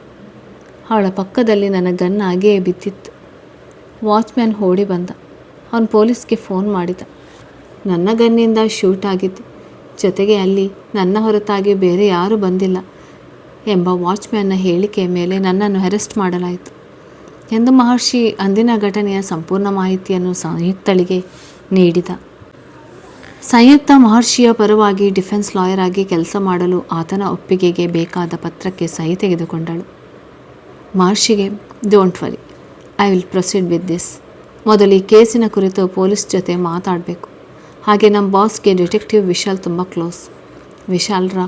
ಅವಳ ಪಕ್ಕದಲ್ಲಿ ನನ್ನ ಗನ್ ಹಾಗೆಯೇ ಬಿದ್ದಿತ್ತು. ವಾಚ್ಮ್ಯಾನ್ ಓಡಿ ಬಂದ. ಅವನು ಪೊಲೀಸ್ಗೆ ಫೋನ್ ಮಾಡಿದ. ನನ್ನ ಗನ್ನಿಂದ ಶೂಟ್ ಆಗಿದ್ದು, ಜೊತೆಗೆ ಅಲ್ಲಿ ನನ್ನ ಹೊರತಾಗಿ ಬೇರೆ ಯಾರೂ ಬಂದಿಲ್ಲ ಎಂಬ ವಾಚ್ಮ್ಯಾನ್ನ ಹೇಳಿಕೆಯ ಮೇಲೆ ನನ್ನನ್ನು ಅರೆಸ್ಟ್ ಮಾಡಲಾಯಿತು ಎಂದು ಮಹರ್ಷಿ ಅಂದಿನ ಘಟನೆಯ ಸಂಪೂರ್ಣ ಮಾಹಿತಿಯನ್ನು ಸಂಯುಕ್ತಳಿಗೆ ನೀಡಿದ. ಸಂಯುಕ್ತ ಮಹರ್ಷಿಯ ಪರವಾಗಿ ಡಿಫೆನ್ಸ್ ಲಾಯರ್ ಆಗಿ ಕೆಲಸ ಮಾಡಲು ಆತನ ಒಪ್ಪಿಗೆಗೆ ಬೇಕಾದ ಪತ್ರಕ್ಕೆ ಸಹಿ ತೆಗೆದುಕೊಂಡಳು. ಮಹರ್ಷಿಗೆ, don't worry, I will proceed with this. ಮೊದಲು ಈ ಕೇಸಿನ ಕುರಿತು ಪೊಲೀಸ್ ಜೊತೆ ಮಾತಾಡಬೇಕು. ಹಾಗೆ ನಮ್ಮ ಬಾಸ್ಗೆ ಡಿಟೆಕ್ಟಿವ್ ವಿಶಾಲ್ ತುಂಬ ಕ್ಲೋಸ್. ವಿಶಾಲ್ರ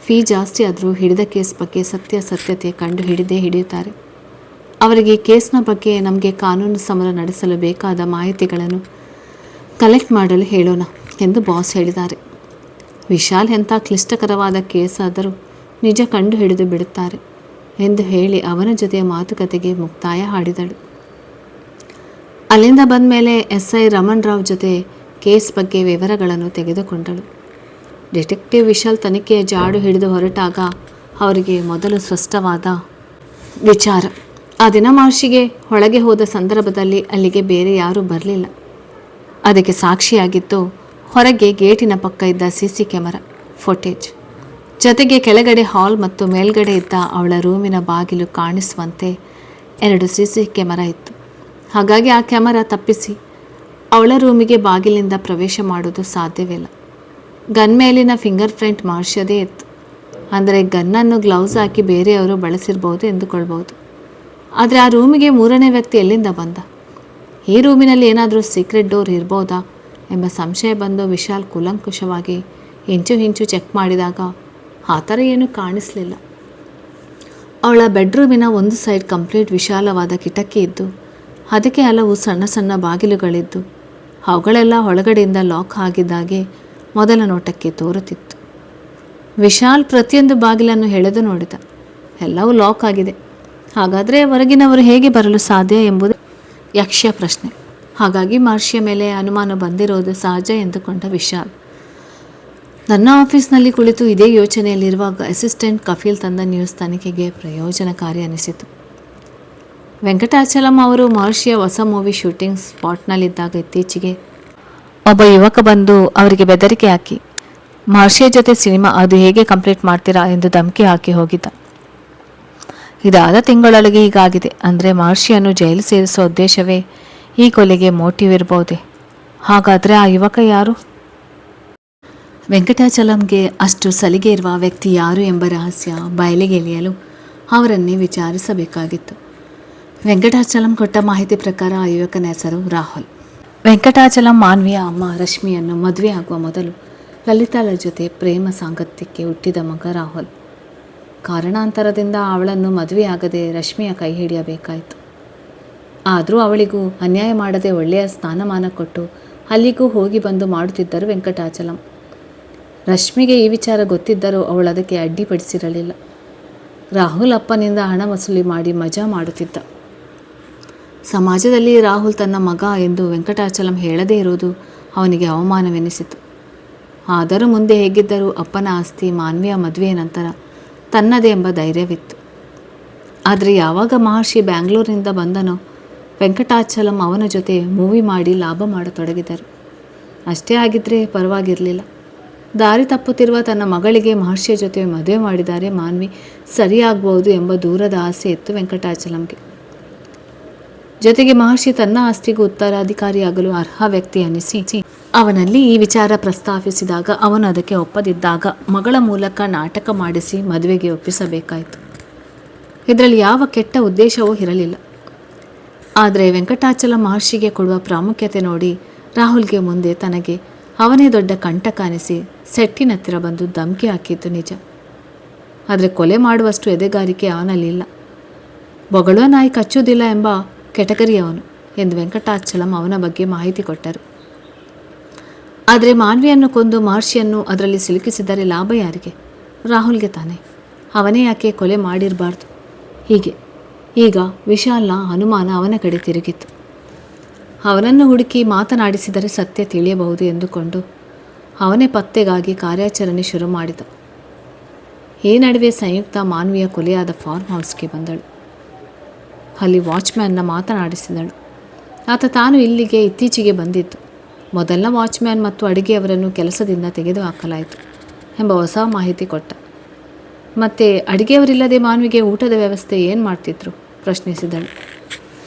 ಫೀ ಜಾಸ್ತಿ ಆದರೂ ಹಿಡಿದ ಕೇಸ್ ಬಗ್ಗೆ ಸತ್ಯಾಸತ್ಯತೆ ಕಂಡು ಹಿಡಿಯುತ್ತಾರೆ. ಅವರಿಗೆ ಕೇಸ್ನ ಬಗ್ಗೆ ನಮಗೆ ಕಾನೂನು ಸಮರ ನಡೆಸಲು ಬೇಕಾದ ಮಾಹಿತಿಗಳನ್ನು ಕಲೆಕ್ಟ್ ಮಾಡಲು ಹೇಳೋಣ ಎಂದು ಬಾಸ್ ಹೇಳಿದ್ದಾರೆ. ವಿಶಾಲ್ ಎಂಥ ಕ್ಲಿಷ್ಟಕರವಾದ ಕೇಸಾದರೂ ನಿಜ ಕಂಡು ಹಿಡಿದು ಬಿಡುತ್ತಾರೆ ಎಂದು ಹೇಳಿ ಅವನ ಜೊತೆ ಮಾತುಕತೆಗೆ ಮುಕ್ತಾಯ ಹಾಡಿದಳು. ಅಲ್ಲಿಂದ ಬಂದ ಮೇಲೆ SI ರಮಣ್ ರಾವ್ ಜೊತೆ ಕೇಸ್ ಬಗ್ಗೆ ವಿವರಗಳನ್ನು ತೆಗೆದುಕೊಂಡಳು. ಡಿಟೆಕ್ಟಿವ್ ವಿಶಾಲ್ ತನಿಖೆಯ ಜಾಡು ಹಿಡಿದು ಹೊರಟಾಗ ಅವರಿಗೆ ಮೊದಲು ಸ್ಪಷ್ಟವಾದ ವಿಚಾರ, ಆ ದಿನ ಮಹರ್ಷಿಗೆ ಒಳಗೆ ಹೋದ ಸಂದರ್ಭದಲ್ಲಿ ಅಲ್ಲಿಗೆ ಬೇರೆ ಯಾರೂ ಬರಲಿಲ್ಲ. ಅದಕ್ಕೆ ಸಾಕ್ಷಿಯಾಗಿತ್ತು ಹೊರಗೆ ಗೇಟಿನ ಪಕ್ಕ ಇದ್ದ CC ಕ್ಯಾಮರಾ ಫುಟೇಜ್, ಜೊತೆಗೆ ಕೆಳಗಡೆ ಹಾಲ್ ಮತ್ತು ಮೇಲ್ಗಡೆ ಇದ್ದ ಅವಳ ರೂಮಿನ ಬಾಗಿಲು ಕಾಣಿಸುವಂತೆ 2 CC ಕ್ಯಾಮರಾ ಇತ್ತು. ಹಾಗಾಗಿ ಆ ಕ್ಯಾಮರಾ ತಪ್ಪಿಸಿ ಅವಳ ರೂಮಿಗೆ ಬಾಗಿಲಿಂದ ಪ್ರವೇಶ ಮಾಡೋದು ಸಾಧ್ಯವಿಲ್ಲ. ಗನ್ ಮೇಲಿನ ಫಿಂಗರ್ ಪ್ರಿಂಟ್ ಮಹರ್ಷಿಯದೇ ಇತ್ತು. ಅಂದರೆ ಗನ್ನನ್ನು ಗ್ಲೌಸ್ ಹಾಕಿ ಬೇರೆಯವರು ಬಳಸಿರ್ಬೋದು ಎಂದುಕೊಳ್ಬೋದು. ಆದರೆ ಆ ರೂಮಿಗೆ 3ನೇ ವ್ಯಕ್ತಿ ಎಲ್ಲಿಂದ ಬಂದ? ಈ ರೂಮಿನಲ್ಲಿ ಏನಾದರೂ ಸೀಕ್ರೆಟ್ ಡೋರ್ ಇರ್ಬೋದಾ ಎಂಬ ಸಂಶಯ ಬಂದು ವಿಶಾಲ್ ಕೂಲಂಕುಷವಾಗಿ ಇಂಚು ಚೆಕ್ ಮಾಡಿದಾಗ ಆ ಥರ ಏನೂ ಕಾಣಿಸಲಿಲ್ಲ. ಅವಳ ಬೆಡ್ರೂಮಿನ ಒಂದು ಸೈಡ್ ಕಂಪ್ಲೀಟ್ ವಿಶಾಲವಾದ ಕಿಟಕಿ ಇದ್ದು ಅದಕ್ಕೆ ಹಲವು ಸಣ್ಣ ಸಣ್ಣ ಬಾಗಿಲುಗಳಿದ್ದು ಅವುಗಳೆಲ್ಲ ಒಳಗಡೆಯಿಂದ ಲಾಕ್ ಆಗಿದ್ದಾಗೆ ಮೊದಲ ನೋಟಕ್ಕೆ ತೋರುತ್ತಿತ್ತು. ವಿಶಾಲ್ ಪ್ರತಿಯೊಂದು ಬಾಗಿಲನ್ನು ಎಳೆದು ನೋಡಿದ. ಎಲ್ಲವೂ ಲಾಕ್ ಆಗಿದೆ. ಹಾಗಾದರೆ ಹೊರಗಿನವರು ಹೇಗೆ ಬರಲು ಸಾಧ್ಯ ಎಂಬುದು ಯಕ್ಷ ಪ್ರಶ್ನೆ. ಹಾಗಾಗಿ ಮಹರ್ಷಿಯ ಮೇಲೆ ಅನುಮಾನ ಬಂದಿರೋದು ಸಹಜ ಎಂದುಕೊಂಡ ವಿಶಾಲ್. ನನ್ನ ಆಫೀಸ್ನಲ್ಲಿ ಕುಳಿತು ಇದೇ ಯೋಚನೆಯಲ್ಲಿರುವಾಗ ಅಸಿಸ್ಟೆಂಟ್ ಕಫೀಲ್ ತಂದ ನ್ಯೂಸ್ ತನಿಖೆಗೆ ಪ್ರಯೋಜನಕಾರಿ ಅನಿಸಿತು. ವೆಂಕಟಾಚಲಂ ಅವರು ಮಹರ್ಷಿಯ ಹೊಸ ಮೂವಿ ಶೂಟಿಂಗ್ ಸ್ಪಾಟ್ನಲ್ಲಿದ್ದಾಗ ಇತ್ತೀಚೆಗೆ ಒಬ್ಬ ಯುವಕ ಬಂದು ಅವರಿಗೆ ಬೆದರಿಕೆ ಹಾಕಿ ಮಹರ್ಷಿಯ ಜೊತೆ ಸಿನಿಮಾ ಅದು ಹೇಗೆ ಕಂಪ್ಲೀಟ್ ಮಾಡ್ತೀರಾ ಎಂದು ಧಮಕಿ ಹಾಕಿ ಹೋಗಿದ್ದ. ಇದಾದ ತಿಂಗಳೊಳಗೆ ಹೀಗಾಗಿದೆ. ಅಂದರೆ ಮಹರ್ಷಿಯನ್ನು ಜೈಲು ಸೇರಿಸುವ ಉದ್ದೇಶವೇ ಈ ಕೊಲೆಗೆ ಮೋಟಿವ್ ಇರಬಹುದೇ? ಹಾಗಾದರೆ ಆ ಯುವಕ ಯಾರು? ವೆಂಕಟಾಚಲಂಗೆ ಅಷ್ಟು ಸಲಿಗೆ ಇರುವ ವ್ಯಕ್ತಿ ಯಾರು ಎಂಬ ರಹಸ್ಯ ಬಯಲಿಗೆ ಎಳೆಯಲು ಅವರನ್ನೇ ವಿಚಾರಿಸಬೇಕಾಗಿತ್ತು. ವೆಂಕಟಾಚಲಂ ಕೊಟ್ಟ ಮಾಹಿತಿ ಪ್ರಕಾರ ಆ ಯುವಕನ ಹೆಸರು ರಾಹುಲ್. ವೆಂಕಟಾಚಲಂ ಮಾನ್ವಿಯ ಅಮ್ಮ ರಶ್ಮಿಯನ್ನು ಮದುವೆ ಆಗುವ ಮೊದಲು ಲಲಿತಾಳ ಜೊತೆ ಪ್ರೇಮ ಸಾಂಗತ್ಯಕ್ಕೆ ಹುಟ್ಟಿದ ಮಗ ರಾಹುಲ್. ಕಾರಣಾಂತರದಿಂದ ಅವಳನ್ನು ಮದುವೆಯಾಗದೆ ರಶ್ಮಿಯ ಕೈ ಹಿಡಿಯಬೇಕಾಯಿತು. ಆದರೂ ಅವಳಿಗೂ ಅನ್ಯಾಯ ಮಾಡದೆ ಒಳ್ಳೆಯ ಸ್ಥಾನಮಾನ ಕೊಟ್ಟು ಅಲ್ಲಿಗೂ ಹೋಗಿ ಬಂದು ಮಾಡುತ್ತಿದ್ದರು ವೆಂಕಟಾಚಲಂ. ರಶ್ಮಿಗೆ ಈ ವಿಚಾರ ಗೊತ್ತಿದ್ದರೂ ಅವಳು ಅದಕ್ಕೆ ಅಡ್ಡಿಪಡಿಸಿರಲಿಲ್ಲ. ರಾಹುಲ್ ಅಪ್ಪನಿಂದ ಹಣ ವಸೂಲಿ ಮಾಡಿ ಮಜಾ ಮಾಡುತ್ತಿದ್ದ. ಸಮಾಜದಲ್ಲಿ ರಾಹುಲ್ ತನ್ನ ಮಗ ಎಂದು ವೆಂಕಟಾಚಲಂ ಹೇಳದೇ ಇರುವುದು ಅವನಿಗೆ ಅವಮಾನವೆನಿಸಿತು. ಆದರೂ ಮುಂದೆ ಹೇಗಿದ್ದರೂ ಅಪ್ಪನ ಆಸ್ತಿ ಮಾನ್ವಿಯ ಮದುವೆಯ ನಂತರ ತನ್ನದೇ ಎಂಬ ಧೈರ್ಯವಿತ್ತು. ಆದರೆ ಯಾವಾಗ ಮಹರ್ಷಿ ಬ್ಯಾಂಗ್ಳೂರಿನಿಂದ ಬಂದನೋ ವೆಂಕಟಾಚಲಂ ಅವನ ಜೊತೆ ಮೂವಿ ಮಾಡಿ ಲಾಭ ಮಾಡತೊಡಗಿದರು. ಅಷ್ಟೇ ಆಗಿದ್ದರೆ ಪರವಾಗಿರಲಿಲ್ಲ. ದಾರಿ ತಪ್ಪುತ್ತಿರುವ ತನ್ನ ಮಗಳಿಗೆ ಮಹರ್ಷಿಯ ಜೊತೆ ಮದುವೆ ಮಾಡಿದರೆ ಮಾನ್ವಿ ಸರಿಯಾಗಬಹುದು ಎಂಬ ದೂರದ ಆಸೆ ಇತ್ತು ವೆಂಕಟಾಚಲಂಗೆ. ಜೊತೆಗೆ ಮಹರ್ಷಿ ತನ್ನ ಆಸ್ತಿಗೂ ಉತ್ತರಾಧಿಕಾರಿಯಾಗಲು ಅರ್ಹ ವ್ಯಕ್ತಿ ಅನ್ನಿಸಿ ಅವನಲ್ಲಿ ಈ ವಿಚಾರ ಪ್ರಸ್ತಾಪಿಸಿದಾಗ ಅವನು ಅದಕ್ಕೆ ಒಪ್ಪದಿದ್ದಾಗ ಮಗಳ ಮೂಲಕ ನಾಟಕ ಮಾಡಿಸಿ ಮದುವೆಗೆ ಒಪ್ಪಿಸಬೇಕಾಯಿತು. ಇದರಲ್ಲಿ ಯಾವ ಕೆಟ್ಟ ಉದ್ದೇಶವೂ ಇರಲಿಲ್ಲ. ಆದರೆ ವೆಂಕಟಾಚಲಂ ಮಹರ್ಷಿಗೆ ಕೊಡುವ ಪ್ರಾಮುಖ್ಯತೆ ನೋಡಿ ರಾಹುಲ್ಗೆ ಮುಂದೆ ತನಗೆ ಅವನೇ ದೊಡ್ಡ ಕಂಟಕ ಅನಿಸಿ ಸೆಟ್ಟಿನತ್ತಿರ ಬಂದು ಧಮಕಿ ಹಾಕಿದ್ದು ನಿಜ. ಆದರೆ ಕೊಲೆ ಮಾಡುವಷ್ಟು ಎದೆಗಾರಿಕೆ ಅವನಲ್ಲಿಲ್ಲ. ಬೊಗಳುವ ನಾಯಿ ಕಚ್ಚುವುದಿಲ್ಲ ಎಂಬ ಕೆಟಗರಿ ಅವನು ಎಂದು ವೆಂಕಟಾಚಲಂ ಅವನ ಬಗ್ಗೆ ಮಾಹಿತಿ ಕೊಟ್ಟರು. ಆದರೆ ಮಾನ್ವಿಯನ್ನು ಕೊಂದು ಮಹರ್ಷಿಯನ್ನು ಅದರಲ್ಲಿ ಸಿಲುಕಿಸಿದರೆ ಲಾಭ ಯಾರಿಗೆ? ರಾಹುಲ್ಗೆ ತಾನೆ. ಅವನೇ ಯಾಕೆ ಕೊಲೆ ಮಾಡಿರಬಾರ್ದು? ಹೀಗೆ ಈಗ ವಿಶಾಲ್ನ ಅನುಮಾನ ಅವನ ಕಡೆ ತಿರುಗಿತು. ಅವನನ್ನು ಹುಡುಕಿ ಮಾತನಾಡಿಸಿದರೆ ಸತ್ಯ ತಿಳಿಯಬಹುದು ಎಂದುಕೊಂಡು ಅವನೇ ಪತ್ತೆಗಾಗಿ ಕಾರ್ಯಾಚರಣೆ ಶುರು ಮಾಡಿದ. ಈ ನಡುವೆ ಸಂಯುಕ್ತ ಮಾನ್ವಿಯ ಕೊಲೆಯಾದ ಫಾರ್ಮ್ ಹೌಸ್ಗೆ ಬಂದಳು. ಅಲ್ಲಿ ವಾಚ್ಮ್ಯಾನ್ನ ಮಾತನಾಡಿಸಿದಳು. ಆತ ತಾನು ಇಲ್ಲಿಗೆ ಇತ್ತೀಚೆಗೆ ಬಂದಿದ್ದು. ಮೊದಲನ ವಾಚ್ಮ್ಯಾನ್ ಮತ್ತು ಅಡುಗೆಯವರನ್ನು ಕೆಲಸದಿಂದ ತೆಗೆದುಹಾಕಲಾಯಿತು ಎಂಬ ಹೊಸ ಮಾಹಿತಿ ಕೊಟ್ಟ. ಮತ್ತು ಅಡುಗೆಯವರಿಲ್ಲದೆ ಮಾನ್ವಿಗೆ ಊಟದ ವ್ಯವಸ್ಥೆ ಏನು ಮಾಡ್ತಿದ್ರು ಪ್ರಶ್ನಿಸಿದಳು.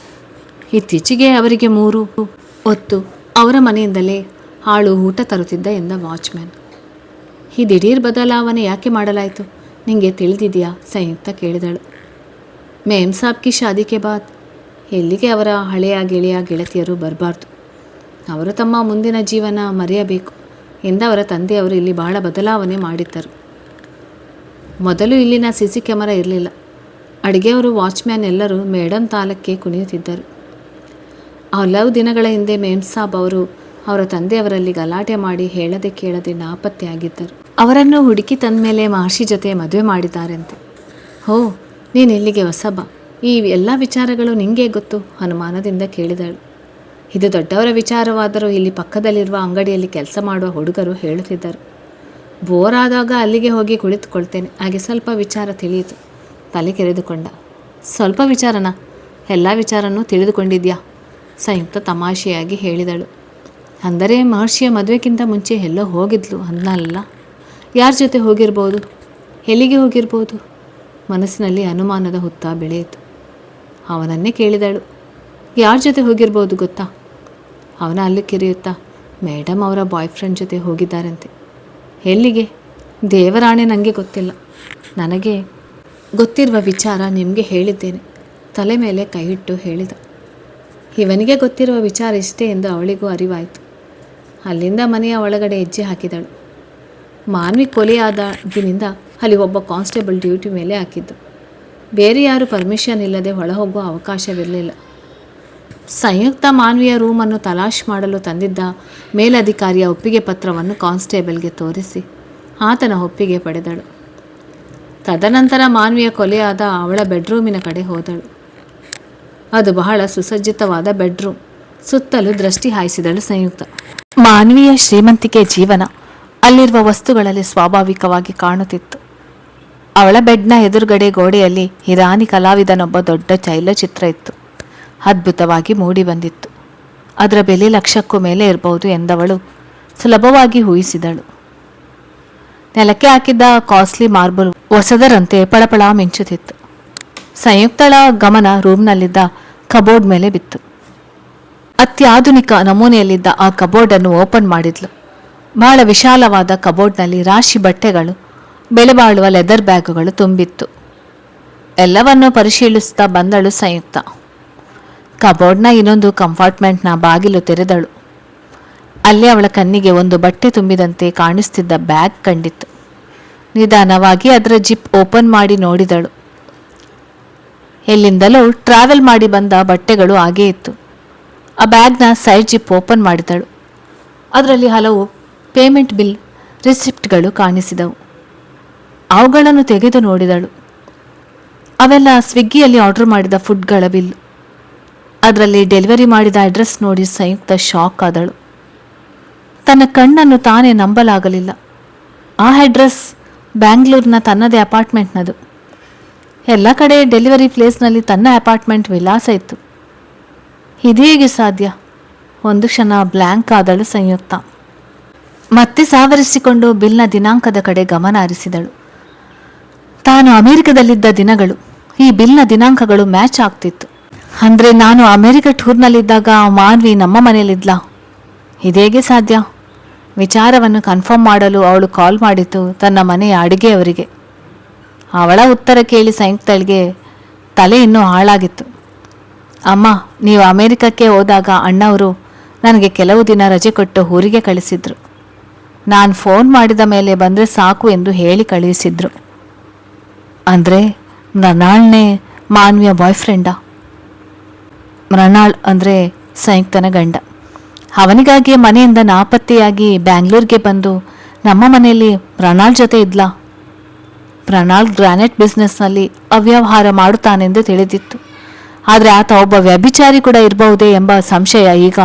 ಇತ್ತೀಚೆಗೆ ಅವರಿಗೆ 3 ಹೊತ್ತು ಅವರ ಮನೆಯಿಂದಲೇ ಆಳು ಊಟ ತರುತ್ತಿದ್ದ ಎಂದ ವಾಚ್ಮ್ಯಾನ್. ಈ ದಿಢೀರ್ ಬದಲಾವಣೆ ಯಾಕೆ ಮಾಡಲಾಯಿತು ನಿಮಗೆ ತಿಳಿದಿದೆಯಾ? ಸಂಯುಕ್ತ ಕೇಳಿದಳು. ಮೇಮ್ ಸಾಬ್ ಕಿ ಶಾದಿಗೆ ಬಾದ್ ಎಲ್ಲಿಗೆ ಅವರ ಹಳೆಯ ಗೆಳೆಯ ಗೆಳತಿಯರು ಬರಬಾರ್ದು. ಅವರು ತಮ್ಮ ಮುಂದಿನ ಜೀವನ ಮರೆಯಬೇಕು ಎಂದ ಅವರ ತಂದೆಯವರು ಇಲ್ಲಿ ಬಹಳ ಬದಲಾವಣೆ ಮಾಡಿದ್ದರು. ಮೊದಲು ಇಲ್ಲಿನ CC ಕ್ಯಾಮರಾ ಇರಲಿಲ್ಲ. ಅಡುಗೆಯವರು, ವಾಚ್ಮ್ಯಾನ್ ಎಲ್ಲರೂ ಮೇಡಮ್ ತಾಲಕ್ಕೆ ಕುಣಿಯುತ್ತಿದ್ದರು. ಹಲವು ದಿನಗಳ ಹಿಂದೆ ಮೇಮ್ ಸಾಬ್ ಅವರು ಅವರ ತಂದೆಯವರಲ್ಲಿ ಗಲಾಟೆ ಮಾಡಿ ಹೇಳದೆ ಕೇಳದೆ ನಾಪತ್ತೆಯಾಗಿದ್ದರು. ಅವರನ್ನು ಹುಡುಕಿ ತಂದ ಮೇಲೆ ಮಹರ್ಷಿ ಜೊತೆ ಮದುವೆ ಮಾಡಿದ್ದಾರಂತೆ. ಹೋ, ನೀನು ಇಲ್ಲಿಗೆ ಹೊಸಬ, ಈ ಎಲ್ಲ ವಿಚಾರಗಳು ನಿಂಗೆ ಗೊತ್ತು? ಅನುಮಾನದಿಂದ ಕೇಳಿದಳು. ಇದು ದೊಡ್ಡವರ ವಿಚಾರವಾದರೂ ಇಲ್ಲಿ ಪಕ್ಕದಲ್ಲಿರುವ ಅಂಗಡಿಯಲ್ಲಿ ಕೆಲಸ ಮಾಡುವ ಹುಡುಗರು ಹೇಳುತ್ತಿದ್ದರು. ಬೋರ್ ಆದಾಗ ಅಲ್ಲಿಗೆ ಹೋಗಿ ಕುಳಿತುಕೊಳ್ತೇನೆ, ಹಾಗೆ ಸ್ವಲ್ಪ ವಿಚಾರ ತಿಳಿಯಿತು. ತಲೆ ಕೆರೆದುಕೊಂಡ. ಸ್ವಲ್ಪ ವಿಚಾರನಾ? ಎಲ್ಲ ವಿಚಾರನೂ ತಿಳಿದುಕೊಂಡಿದ್ಯಾ? ಸಂಯುಕ್ತ ತಮಾಷೆಯಾಗಿ ಹೇಳಿದಳು. ಅಂದರೆ ಮಹರ್ಷಿಯ ಮದುವೆಗಿಂತ ಮುಂಚೆ ಎಲ್ಲೋ ಹೋಗಿದ್ಲು ಅನ್ನಲ್ಲ. ಯಾರ ಜೊತೆ ಹೋಗಿರ್ಬೋದು? ಎಲ್ಲಿಗೆ ಹೋಗಿರ್ಬೋದು? ಮನಸ್ಸಿನಲ್ಲಿ ಅನುಮಾನದ ಹುತ್ತ ಬೆಳೆಯಿತು. ಅವನನ್ನೇ ಕೇಳಿದಳು. ಯಾರ ಜೊತೆ ಹೋಗಿರ್ಬೋದು ಗೊತ್ತಾ? ಅವನ ಅಲ್ಲಿ ಕಿರಿಯುತ್ತಾ, ಮೇಡಮ್ ಅವರ ಬಾಯ್ ಫ್ರೆಂಡ್ ಜೊತೆ ಹೋಗಿದ್ದಾರಂತೆ. ಎಲ್ಲಿಗೆ? ದೇವರಾಣೆ ನನಗೆ ಗೊತ್ತಿಲ್ಲ. ನನಗೆ ಗೊತ್ತಿರುವ ವಿಚಾರ ನಿಮಗೆ ಹೇಳಿದ್ದೇನೆ. ತಲೆ ಮೇಲೆ ಕೈಯಿಟ್ಟು ಹೇಳಿದ. ಇವನಿಗೆ ಗೊತ್ತಿರುವ ವಿಚಾರ ಇಷ್ಟೇ ಎಂದು ಅವಳಿಗೂ ಅರಿವಾಯಿತು. ಅಲ್ಲಿಂದ ಮನೆಯ ಒಳಗಡೆ ಹೆಜ್ಜೆ ಹಾಕಿದಳು. ಮಾನ್ವಿ ಕೊಲೆಯಾದ ದಿನಿಂದ ಅಲ್ಲಿ ಒಬ್ಬ ಕಾನ್ಸ್ಟೇಬಲ್ ಡ್ಯೂಟಿ ಮೇಲೆ ಹಾಕಿದ್ದು. ಬೇರೆ ಯಾರು ಪರ್ಮಿಷನ್ ಇಲ್ಲದೆ ಒಳಹೋಗುವ ಅವಕಾಶವಿರಲಿಲ್ಲ. ಸಂಯುಕ್ತ ಮಾನ್ವಿಯ ರೂಮನ್ನು ತಲಾಶ್ ಮಾಡಲು ತಂದಿದ್ದ ಮೇಲಧಿಕಾರಿಯ ಒಪ್ಪಿಗೆ ಪತ್ರವನ್ನು ಕಾನ್ಸ್ಟೇಬಲ್ಗೆ ತೋರಿಸಿ ಆತನ ಒಪ್ಪಿಗೆ ಪಡೆದಳು. ತದನಂತರ ಮಾನ್ವಿಯ ಕೊಲೆಯಾದ ಅವಳ ಬೆಡ್ರೂಮಿನ ಕಡೆ ಹೋದಳು. ಅದು ಬಹಳ ಸುಸಜ್ಜಿತವಾದ ಬೆಡ್ರೂಮ್. ಸುತ್ತಲೂ ದೃಷ್ಟಿ ಹಾಯಿಸಿದಳು ಸಂಯುಕ್ತ. ಮಾನ್ವಿಯ ಶ್ರೀಮಂತಿಕೆ ಜೀವನ ಅಲ್ಲಿರುವ ವಸ್ತುಗಳಲ್ಲಿ ಸ್ವಾಭಾವಿಕವಾಗಿ ಕಾಣುತ್ತಿತ್ತು. ಅವಳ ಬೆಡ್ನ ಎದುರುಗಡೆ ಗೋಡೆಯಲ್ಲಿ ಇರಾನಿ ಕಲಾವಿದನೊಬ್ಬ ದೊಡ್ಡ ಚೈಲಚಿತ್ರ ಇತ್ತು. ಅದ್ಭುತವಾಗಿ ಮೂಡಿ ಬಂದಿತ್ತು. ಅದರ ಬೆಲೆ 1,00,000ಕ್ಕೂ ಮೇಲೆ ಇರಬಹುದು ಎಂದವಳು ಸುಲಭವಾಗಿ ಊಹಿಸಿದಳು. ನೆಲಕ್ಕೆ ಹಾಕಿದ್ದ ಕಾಸ್ಟ್ಲಿ ಮಾರ್ಬಲ್ ಹೊಸದರಂತೆ ಪಳಪಳ ಮಿಂಚುತ್ತಿತ್ತು. ಸಂಯುಕ್ತಳ ಗಮನ ರೂಮ್ನಲ್ಲಿದ್ದ ಕಬೋರ್ಡ್ ಮೇಲೆ ಬಿತ್ತು. ಅತ್ಯಾಧುನಿಕ ನಮೂನೆಯಲ್ಲಿದ್ದ ಆ ಕಬೋರ್ಡನ್ನು ಓಪನ್ ಮಾಡಿದ್ಲು. ಬಹಳ ವಿಶಾಲವಾದ ಕಬೋರ್ಡ್ನಲ್ಲಿ ರಾಶಿ ಬಟ್ಟೆಗಳು, ಬೆಲೆ ಬಾಳುವ ಲೆದರ್ ಬ್ಯಾಗುಗಳು ತುಂಬಿತ್ತು. ಎಲ್ಲವನ್ನೂ ಪರಿಶೀಲಿಸುತ್ತಾ ಬಂದಳು ಸಂಯುಕ್ತ. ಕಬೋರ್ಡ್ನ ಇನ್ನೊಂದು ಕಂಪಾರ್ಟ್ಮೆಂಟ್ನ ಬಾಗಿಲು ತೆರೆದಳು. ಅಲ್ಲಿ ಅವಳ ಕಣ್ಣಿಗೆ ಒಂದು ಬಟ್ಟೆ ತುಂಬಿದಂತೆ ಕಾಣಿಸ್ತಿದ್ದ ಬ್ಯಾಗ್ ಕಂಡಿತ್ತು. ನಿಧಾನವಾಗಿ ಅದರ ಜಿಪ್ ಓಪನ್ ಮಾಡಿ ನೋಡಿದಳು. ಎಲ್ಲಿಂದಲೂ ಟ್ರಾವೆಲ್ ಮಾಡಿ ಬಂದ ಬಟ್ಟೆಗಳು ಹಾಗೇ ಇತ್ತು. ಆ ಬ್ಯಾಗ್ನ ಸೈಡ್ ಜಿಪ್ ಓಪನ್ ಮಾಡಿದಳು. ಅದರಲ್ಲಿ ಹಲವು ಪೇಮೆಂಟ್ ಬಿಲ್, ರಿಸಿಪ್ಟ್ಗಳು ಕಾಣಿಸಿದವು. ಅವುಗಳನ್ನು ತೆಗೆದು ನೋಡಿದಳು. ಅವೆಲ್ಲ ಸ್ವಿಗ್ಗಿಯಲ್ಲಿ ಆರ್ಡರ್ ಮಾಡಿದ ಫುಡ್ಗಳ ಬಿಲ್. ಅದರಲ್ಲಿ ಡೆಲಿವರಿ ಮಾಡಿದ ಅಡ್ರೆಸ್ ನೋಡಿ ಸಂಯುಕ್ತ ಶಾಕ್ ಆದಳು. ತನ್ನ ಕಣ್ಣನ್ನು ತಾನೇ ನಂಬಲಾಗಲಿಲ್ಲ. ಆ ಅಡ್ರೆಸ್ ಬ್ಯಾಂಗ್ಳೂರಿನ ತನ್ನದೇ ಅಪಾರ್ಟ್ಮೆಂಟ್ನದು. ಎಲ್ಲ ಕಡೆ ಡೆಲಿವರಿ ಪ್ಲೇಸ್ನಲ್ಲಿ ತನ್ನ ಅಪಾರ್ಟ್ಮೆಂಟ್ ವಿಳಾಸ ಇತ್ತು. ಇದೇಗೆ ಸಾಧ್ಯ? ಒಂದು ಕ್ಷಣ ಬ್ಲ್ಯಾಂಕ್ ಆದಳು ಸಂಯುಕ್ತ. ಮತ್ತೆ ಸಾವರಿಸಿಕೊಂಡು ಬಿಲ್ನ ದಿನಾಂಕದ ಕಡೆ ಗಮನ ಹರಿಸಿದಳು. ತಾನು ಅಮೆರಿಕದಲ್ಲಿದ್ದ ದಿನಗಳು, ಈ ಬಿಲ್ನ ದಿನಾಂಕಗಳು ಮ್ಯಾಚ್ ಆಗ್ತಿತ್ತು. ಅಂದರೆ ನಾನು ಅಮೆರಿಕ ಟೂರ್ನಲ್ಲಿದ್ದಾಗ ಮಾನ್ವಿ ನಮ್ಮ ಮನೆಯಲ್ಲಿದ್ಲಾ? ಇದೇಗೆ ಸಾಧ್ಯ? ವಿಚಾರವನ್ನು ಕನ್ಫರ್ಮ್ ಮಾಡಲು ಅವಳು ಕಾಲ್ ಮಾಡಿತ್ತು ತನ್ನ ಮನೆಯ ಅಡುಗೆಯವರಿಗೆ. ಅವಳ ಉತ್ತರ ಕೇಳಿ ಸಂಯುಕ್ತಳಿಗೆ ತಲೆ ಇನ್ನೂ ಹಾಳಾಗಿತ್ತು. ಅಮ್ಮ, ನೀವು ಅಮೆರಿಕಕ್ಕೆ ಹೋದಾಗ ಅಣ್ಣವರು ನನಗೆ ಕೆಲವು ದಿನ ರಜೆ ಕೊಟ್ಟು ಊರಿಗೆ ಕಳಿಸಿದ್ರು. ನಾನು ಫೋನ್ ಮಾಡಿದ ಮೇಲೆ ಬಂದರೆ ಸಾಕು ಎಂದು ಹೇಳಿ ಕಳುಹಿಸಿದ್ರು. ಅಂದರೆ ಮೃಣಾಳ್ನೇ ಮಾನ್ವಿಯ ಬಾಯ್ ಫ್ರೆಂಡಾ? ಮೃಣಾಳ್ ಅಂದರೆ ಸಂಯುಕ್ತನ ಗಂಡ. ಅವನಿಗಾಗಿ ಮನೆಯಿಂದ ನಾಪತ್ತೆಯಾಗಿ ಬ್ಯಾಂಗ್ಳೂರ್ಗೆ ಬಂದು ನಮ್ಮ ಮನೆಯಲ್ಲಿ ಮೃಣಾಳ್ ಜೊತೆ ಇದ್ಲಾ? ಮೃಣಾಳ್ ಗ್ರಾನೈಟ್ ಬಿಸ್ನೆಸ್ನಲ್ಲಿ ಅವ್ಯವಹಾರ ಮಾಡುತ್ತಾನೆಂದು ತಿಳಿದಿತ್ತು. ಆದರೆ ಆತ ಒಬ್ಬ ವ್ಯಭಿಚಾರಿ ಕೂಡ ಇರಬಹುದೇ ಎಂಬ ಸಂಶಯ ಈಗ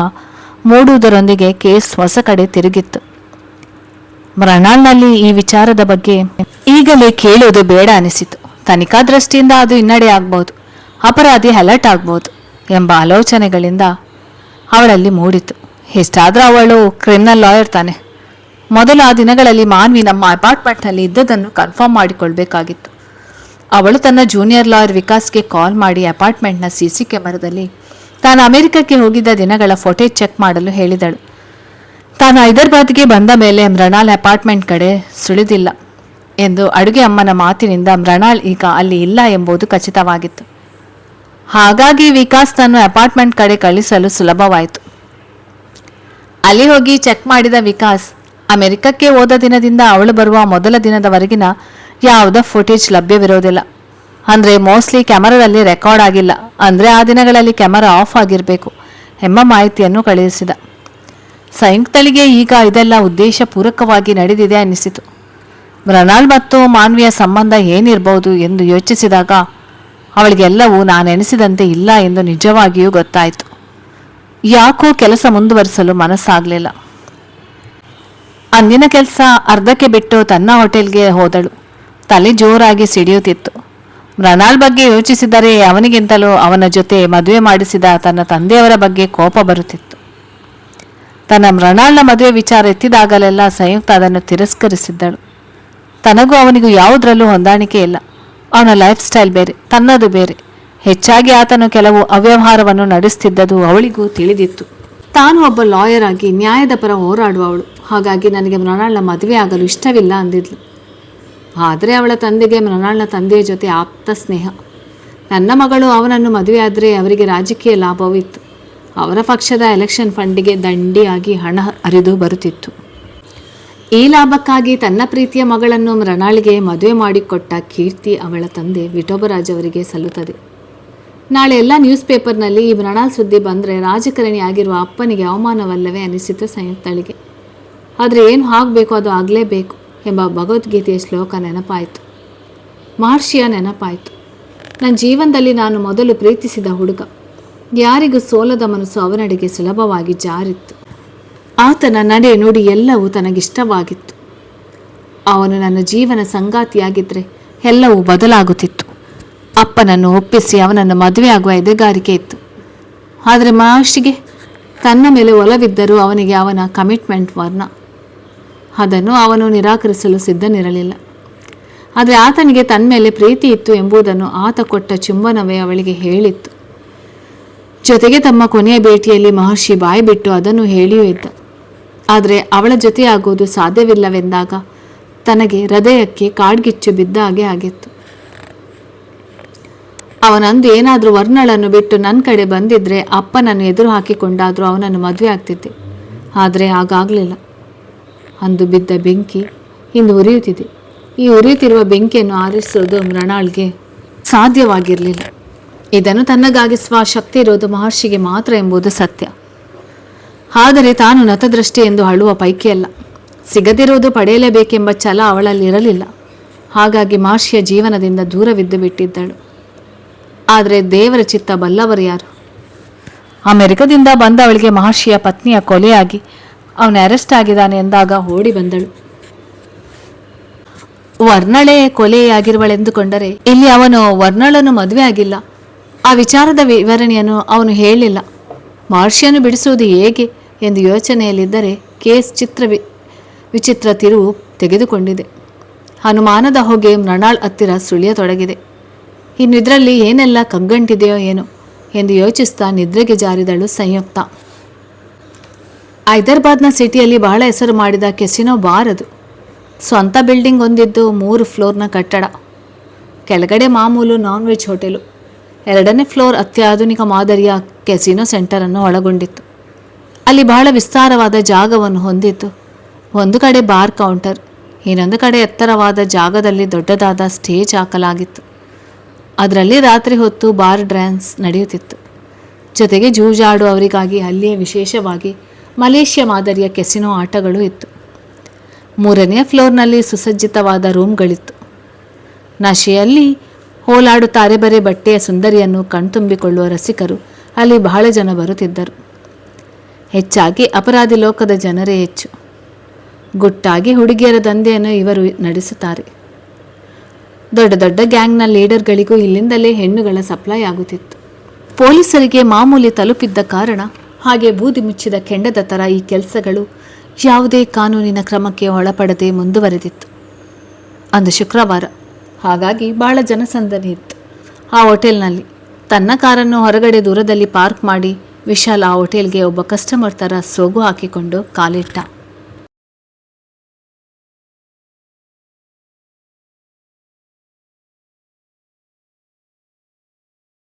ಮೂಡುವುದರೊಂದಿಗೆ ಕೇಸ್ ಹೊಸ ಕಡೆ ತಿರುಗಿತ್ತು. ಮೃಣಾಳ್ನಲ್ಲಿ ಈ ವಿಚಾರದ ಬಗ್ಗೆ ಈಗಲೇ ಕೇಳುವುದು ಬೇಡ ಅನಿಸಿತು. ತನಿಖಾ ದೃಷ್ಟಿಯಿಂದ ಅದು ಹಿನ್ನಡೆ ಆಗ್ಬೋದು, ಅಪರಾಧಿ ಅಲರ್ಟ್ ಆಗ್ಬೋದು ಎಂಬ ಆಲೋಚನೆಗಳಿಂದ ಅವಳಲ್ಲಿ ಮೂಡಿತು. ಎಷ್ಟಾದರೂ ಅವಳು ಕ್ರಿಮಿನಲ್ ಲಾಯರ್ ತಾನೆ. ಮೊದಲು ಆ ದಿನಗಳಲ್ಲಿ ಮಾನ್ವಿ ನಮ್ಮ ಅಪಾರ್ಟ್ಮೆಂಟ್ನಲ್ಲಿ ಇದ್ದದನ್ನು ಕನ್ಫರ್ಮ್ ಮಾಡಿಕೊಳ್ಬೇಕಾಗಿತ್ತು. ಅವಳು ತನ್ನ ಜೂನಿಯರ್ ಲಾಯರ್ ವಿಕಾಸ್ಗೆ ಕಾಲ್ ಮಾಡಿ ಅಪಾರ್ಟ್ಮೆಂಟ್ನ CC ಕ್ಯಾಮರಾದಲ್ಲಿ ತಾನು ಅಮೆರಿಕಕ್ಕೆ ಹೋಗಿದ್ದ ದಿನಗಳ ಫೋಟೇಜ್ ಚೆಕ್ ಮಾಡಲು ಹೇಳಿದಳು. ತಾನು ಹೈದರಾಬಾದ್ಗೆ ಬಂದ ಮೇಲೆ ಮೃಣಾಲ್ ಅಪಾರ್ಟ್ಮೆಂಟ್ ಕಡೆ ಸುಳಿದಿಲ್ಲ ಎಂದು ಅಡುಗೆ ಅಮ್ಮನ ಮಾತಿನಿಂದ ಮೃಣಾಲ್ ಈಗ ಅಲ್ಲಿ ಇಲ್ಲ ಎಂಬುದು ಖಚಿತವಾಗಿತ್ತು. ಹಾಗಾಗಿ ವಿಕಾಸ್ ತನ್ನ ಅಪಾರ್ಟ್ಮೆಂಟ್ ಕಡೆ ಕಳಿಸಲು ಸುಲಭವಾಯಿತು. ಅಲ್ಲಿ ಹೋಗಿ ಚೆಕ್ ಮಾಡಿದ ವಿಕಾಸ್ ಅಮೆರಿಕಕ್ಕೆ ಹೋದ ದಿನದಿಂದ ಅವಳು ಬರುವ ಮೊದಲ ದಿನದವರೆಗಿನ ಯಾವುದೇ ಫುಟೇಜ್ ಲಭ್ಯವಿರೋದಿಲ್ಲ. ಅಂದರೆ ಮೋಸ್ಟ್ಲಿ ಕ್ಯಾಮರಾದಲ್ಲಿ ರೆಕಾರ್ಡ್ ಆಗಿಲ್ಲ, ಅಂದರೆ ಆ ದಿನಗಳಲ್ಲಿ ಕ್ಯಾಮರಾ ಆಫ್ ಆಗಿರಬೇಕು ಎಂಬ ಮಾಹಿತಿಯನ್ನು ಕಳುಹಿಸಿದ. ಸಂಯುಕ್ತಳಿಗೆ ಈಗ ಇದೆಲ್ಲ ಉದ್ದೇಶಪೂರ್ವಕವಾಗಿ ನಡೆದಿದೆ ಅನ್ನಿಸಿತು. ಮೃಣಾಲ್ ಮತ್ತು ಮಾನ್ವಿಯ ಸಂಬಂಧ ಏನಿರಬಹುದು ಎಂದು ಯೋಚಿಸಿದಾಗ ಅವಳಿಗೆಲ್ಲವೂ ನಾನೆನಿಸಿದಂತೆ ಇಲ್ಲ ಎಂದು ನಿಜವಾಗಿಯೂ ಗೊತ್ತಾಯಿತು. ಯಾಕೋ ಕೆಲಸ ಮುಂದುವರಿಸಲು ಮನಸ್ಸಾಗಲಿಲ್ಲ. ಅಂದಿನ ಕೆಲಸ ಅರ್ಧಕ್ಕೆ ಬಿಟ್ಟು ತನ್ನ ಹೋಟೆಲ್ಗೆ ಹೋದಳು. ತಲೆ ಜೋರಾಗಿ ಸಿಡಿಯುತ್ತಿತ್ತು. ಮೃಣಾಲ್ ಬಗ್ಗೆ ಯೋಚಿಸಿದರೆ ಅವನಿಗಿಂತಲೂ ಅವನ ಜೊತೆ ಮದುವೆ ಮಾಡಿಸಿದ ತನ್ನ ತಂದೆಯವರ ಬಗ್ಗೆ ಕೋಪ ಬರುತ್ತಿತ್ತು. ತನ್ನ ಮೃಣಾಲ್ನ ಮದುವೆ ವಿಚಾರ ಎತ್ತಿದಾಗಲೆಲ್ಲ ಸಂಯುಕ್ತ ಅದನ್ನು ತಿರಸ್ಕರಿಸಿದ್ದಳು. ತನಗೂ ಅವನಿಗೂ ಯಾವುದರಲ್ಲೂ ಹೊಂದಾಣಿಕೆ ಇಲ್ಲ. ಅವನ ಲೈಫ್ ಸ್ಟೈಲ್ ಬೇರೆ, ತನ್ನದು ಬೇರೆ. ಹೆಚ್ಚಾಗಿ ಆತನು ಕೆಲವು ಅವ್ಯವಹಾರವನ್ನು ನಡೆಸುತ್ತಿದ್ದುದು ಅವಳಿಗೂ ತಿಳಿದಿತ್ತು. ತಾನು ಒಬ್ಬ ಲಾಯರ್ ಆಗಿ ನ್ಯಾಯದ ಪರ ಹೋರಾಡುವವಳು. ಹಾಗಾಗಿ ನನಗೆ ಮೃಣಾಲ್ನ ಮದುವೆ ಆಗಲು ಇಷ್ಟವಿಲ್ಲ ಅಂದಿದ್ಲು. ಆದರೆ ಅವಳ ತಂದೆಗೆ ಮೃಣಾಲ್ನ ತಂದೆಯ ಜೊತೆ ಆಪ್ತ ಸ್ನೇಹ. ನನ್ನ ಮಗಳು ಅವನನ್ನು ಮದುವೆಯಾದರೆ ಅವರಿಗೆ ರಾಜಕೀಯ ಲಾಭವೂ ಇತ್ತು. ಅವರ ಪಕ್ಷದ ಎಲೆಕ್ಷನ್ ಫಂಡಿಗೆ ದಂಡಿಯಾಗಿ ಹಣ ಹರಿದು ಬರುತ್ತಿತ್ತು. ಈ ಲಾಭಕ್ಕಾಗಿ ತನ್ನ ಪ್ರೀತಿಯ ಮಗಳನ್ನು ಮೃಣಾಲ್ಗೆ ಮದುವೆ ಮಾಡಿಕೊಟ್ಟ ಕೀರ್ತಿ ಅವಳ ತಂದೆ ವಿಠೋಬರಾಜ್ ಅವರಿಗೆ ಸಲ್ಲುತ್ತದೆ. ನಾಳೆ ಎಲ್ಲ ನ್ಯೂಸ್ ಪೇಪರ್ನಲ್ಲಿ ಈ ಮೃಣಾಲ್ ಸುದ್ದಿ ಬಂದರೆ ರಾಜಕಾರಣಿ ಆಗಿರುವ ಅಪ್ಪನಿಗೆ ಅವಮಾನವಲ್ಲವೇ ಅನಿಸಿತು ಸಂಯುಕ್ತಳಿಗೆ. ಆದರೆ ಏನು ಆಗಬೇಕು ಅದು ಆಗಲೇಬೇಕು ಎಂಬ ಭಗವದ್ಗೀತೆಯ ಶ್ಲೋಕ ನೆನಪಾಯಿತು. ಮಹರ್ಷಿಯ ನೆನಪಾಯಿತು. ನನ್ನ ಜೀವನದಲ್ಲಿ ನಾನು ಮೊದಲು ಪ್ರೀತಿಸಿದ ಹುಡುಗ. ಯಾರಿಗೂ ಸೋಲದ ಮನಸ್ಸು ಅವನಡೆಗೆ ಸುಲಭವಾಗಿ ಜಾರಿತ್ತು. ಆತನ ನಡೆ ನುಡಿ ಎಲ್ಲವೂ ತನಗಿಷ್ಟವಾಗಿತ್ತು. ಅವನು ನನ್ನ ಜೀವನ ಸಂಗಾತಿಯಾಗಿದ್ದರೆ ಎಲ್ಲವೂ ಬದಲಾಗುತ್ತಿತ್ತು. ಅಪ್ಪನನ್ನು ಒಪ್ಪಿಸಿ ಅವನನ್ನು ಮದುವೆಯಾಗುವ ಎದೆಗಾರಿಕೆ ಇತ್ತು. ಆದರೆ ಮಹರ್ಷಿಗೆ ತನ್ನ ಮೇಲೆ ಒಲವಿದ್ದರೂ ಅವನಿಗೆ ಅವನ ಕಮಿಟ್ಮೆಂಟ್ ವರ್ಣ. ಅದನ್ನು ಅವನು ನಿರಾಕರಿಸಲು ಸಿದ್ಧನಿರಲಿಲ್ಲ. ಆದರೆ ಆತನಿಗೆ ತನ್ನ ಮೇಲೆ ಪ್ರೀತಿ ಇತ್ತು ಎಂಬುದನ್ನು ಆತ ಕೊಟ್ಟ ಚುಂಬನವೇ ಅವಳಿಗೆ ಹೇಳಿತ್ತು. ಜೊತೆಗೆ ತಮ್ಮ ಕೊನೆಯ ಭೇಟಿಯಲ್ಲಿ ಮಹರ್ಷಿ ಬಾಯಿ ಬಿಟ್ಟು ಅದನ್ನು ಹೇಳಿಯೂ ಇದ್ದ. ಆದರೆ ಅವಳ ಜೊತೆಯಾಗುವುದು ಸಾಧ್ಯವಿಲ್ಲವೆಂದಾಗ ತನಗೆ ಹೃದಯಕ್ಕೆ ಕಾಡ್ಗಿಚ್ಚು ಬಿದ್ದ ಹಾಗೆ ಆಗಿತ್ತು. ಅವನಂದು ಏನಾದರೂ ವರ್ಣಳನ್ನು ಬಿಟ್ಟು ನನ್ನ ಕಡೆ ಬಂದಿದ್ರೆ ಅಪ್ಪನನ್ನು ಎದುರು ಹಾಕಿಕೊಂಡಾದರೂ ಅವನನ್ನು ಮದುವೆ ಆಗ್ತಿದ್ದೆ. ಆದರೆ ಹಾಗಾಗಲಿಲ್ಲ. ಅಂದು ಬಿದ್ದ ಬೆಂಕಿ ಇಂದು ಉರಿಯುತ್ತಿದೆ. ಈ ಉರಿಯುತ್ತಿರುವ ಬೆಂಕಿಯನ್ನು ಆರಿಸುವುದು ಮೃಣಾಲ್ಗೆ ಸಾಧ್ಯವಾಗಿರಲಿಲ್ಲ. ಇದನ್ನು ತನ್ನಗಾಗಿಸುವ ಶಕ್ತಿ ಇರೋದು ಮಹರ್ಷಿಗೆ ಮಾತ್ರ ಎಂಬುದು ಸತ್ಯ. ಆದರೆ ತಾನು ನತದೃಷ್ಟಿ ಎಂದು ಅಳುವ ಪೈಕಿಯಲ್ಲ. ಸಿಗದಿರುವುದು ಪಡೆಯಲೇಬೇಕೆಂಬ ಛಲ ಅವಳಲ್ಲಿರಲಿಲ್ಲ. ಹಾಗಾಗಿ ಮಹರ್ಷಿಯ ಜೀವನದಿಂದ ದೂರವಿದ್ದು ಬಿಟ್ಟಿದ್ದಳು. ಆದರೆ ದೇವರ ಚಿತ್ತ ಬಲ್ಲವರು ಯಾರು? ಅಮೆರಿಕದಿಂದ ಬಂದ ಅವಳಿಗೆ ಮಹರ್ಷಿಯ ಪತ್ನಿಯ ಕೊಲೆಯಾಗಿ ಅವನು ಅರೆಸ್ಟ್ ಆಗಿದ್ದಾನೆ ಎಂದಾಗ ಓಡಿ ಬಂದಳು. ವರ್ಣಳೆ ಕೊಲೆಯಾಗಿರುವಳೆಂದುಕೊಂಡರೆ ಇಲ್ಲಿ ಅವನು ವರ್ಣಳನ್ನು ಮದುವೆ ಆಗಿಲ್ಲ. ಆ ವಿಚಾರದ ವಿವರಣೆಯನ್ನು ಅವನು ಹೇಳಿಲ್ಲ. ಮಹರ್ಷಿಯನ್ನು ಬಿಡಿಸುವುದು ಹೇಗೆ ಎಂದು ಯೋಚನೆಯಲ್ಲಿದ್ದರೆ ಕೇಸ್ ವಿಚಿತ್ರ ತಿರುವು ತೆಗೆದುಕೊಂಡಿದೆ. ಅನುಮಾನದ ಹೊಗೆ ಮೃಣಾಲ್ ಹತ್ತಿರ ಸುಳಿಯತೊಡಗಿದೆ. ಇನ್ನು ಇದರಲ್ಲಿ ಏನೆಲ್ಲ ಕಗ್ಗಂಟಿದೆಯೋ ಏನೋ ಎಂದು ಯೋಚಿಸ್ತಾ ನಿದ್ರೆಗೆ ಜಾರಿದಳು ಸಂಯುಕ್ತ. ಹೈದರಾಬಾದ್ನ ಸಿಟಿಯಲ್ಲಿ ಬಹಳ ಹೆಸರು ಮಾಡಿದ ಕೆಸಿನೋ ಬಾರ್ ಅದು. ಸ್ವಂತ ಬಿಲ್ಡಿಂಗ್ ಹೊಂದಿದ್ದು 3 ಫ್ಲೋರ್ನ ಕಟ್ಟಡ. ಕೆಳಗಡೆ ಮಾಮೂಲು ನಾನ್ ವೆಜ್ ಹೋಟೆಲು. 2ನೇ ಫ್ಲೋರ್ ಅತ್ಯಾಧುನಿಕ ಮಾದರಿಯ ಕೆಸಿನೋ ಸೆಂಟರನ್ನು ಒಳಗೊಂಡಿತ್ತು. ಅಲ್ಲಿ ಬಹಳ ವಿಸ್ತಾರವಾದ ಜಾಗವನ್ನು ಹೊಂದಿತ್ತು. ಒಂದು ಕಡೆ ಬಾರ್ ಕೌಂಟರ್, ಇನ್ನೊಂದು ಕಡೆ ಎತ್ತರವಾದ ಜಾಗದಲ್ಲಿ ದೊಡ್ಡದಾದ ಸ್ಟೇಜ್ ಹಾಕಲಾಗಿತ್ತು. ಅದರಲ್ಲಿ ರಾತ್ರಿ ಹೊತ್ತು ಬಾರ್ ಡ್ಯಾನ್ಸ್ ನಡೆಯುತ್ತಿತ್ತು. ಜೊತೆಗೆ ಜೂಜಾಡುವವರಿಗಾಗಿ ಅಲ್ಲಿಯೇ ವಿಶೇಷವಾಗಿ ಮಲೇಷ್ಯಾ ಮಾದರಿಯ ಕೆಸಿನೋ ಆಟಗಳು ಇತ್ತು. 3ನೇ ಫ್ಲೋರ್ನಲ್ಲಿ ಸುಸಜ್ಜಿತವಾದ ರೂಮ್ಗಳಿತ್ತು. ನಶೆಯಲ್ಲಿ ಓಲಾಡುತ್ತಾ ಅರೆಬರೆ ಬಟ್ಟೆಯ ಸುಂದರಿಯನ್ನು ಕಣ್ತುಂಬಿಕೊಳ್ಳುವ ರಸಿಕರು ಅಲ್ಲಿ ಬಹಳ ಜನ ಬರುತ್ತಿದ್ದರು. ಹೆಚ್ಚಾಗಿ ಅಪರಾಧಿ ಲೋಕದ ಜನರೇ ಹೆಚ್ಚು. ಗುಟ್ಟಾಗಿ ಹುಡುಗಿಯರ ದಂಧೆಯನ್ನು ಇವರು ನಡೆಸುತ್ತಾರೆ. ದೊಡ್ಡ ದೊಡ್ಡ ಗ್ಯಾಂಗ್ನ ಲೀಡರ್ಗಳಿಗೂ ಇಲ್ಲಿಂದಲೇ ಹೆಣ್ಣುಗಳ ಸಪ್ಲೈ ಆಗುತ್ತಿತ್ತು. ಪೊಲೀಸರಿಗೆ ಮಾಮೂಲಿ ತಲುಪಿದ್ದ ಕಾರಣ ಹಾಗೆ ಬೂದಿ ಮುಚ್ಚಿದ ಕೆಂಡದ ಥರ ಈ ಕೆಲಸಗಳು ಯಾವುದೇ ಕಾನೂನಿನ ಕ್ರಮಕ್ಕೆ ಒಳಪಡದೆ ಮುಂದುವರೆದಿತ್ತು. ಅಂದು ಶುಕ್ರವಾರ, ಹಾಗಾಗಿ ಬಹಳ ಜನಸಂದಣಿ ಇತ್ತು ಆ ಹೋಟೆಲ್ನಲ್ಲಿ. ತನ್ನ ಕಾರನ್ನು ಹೊರಗಡೆ ದೂರದಲ್ಲಿ ಪಾರ್ಕ್ ಮಾಡಿ ವಿಶಾಲ್ ಆ ಹೋಟೆಲ್ಗೆ ಒಬ್ಬ ಕಸ್ಟಮರ್ ಥರ ಸೋಗು ಹಾಕಿಕೊಂಡು ಕಾಲಿಟ್ಟ.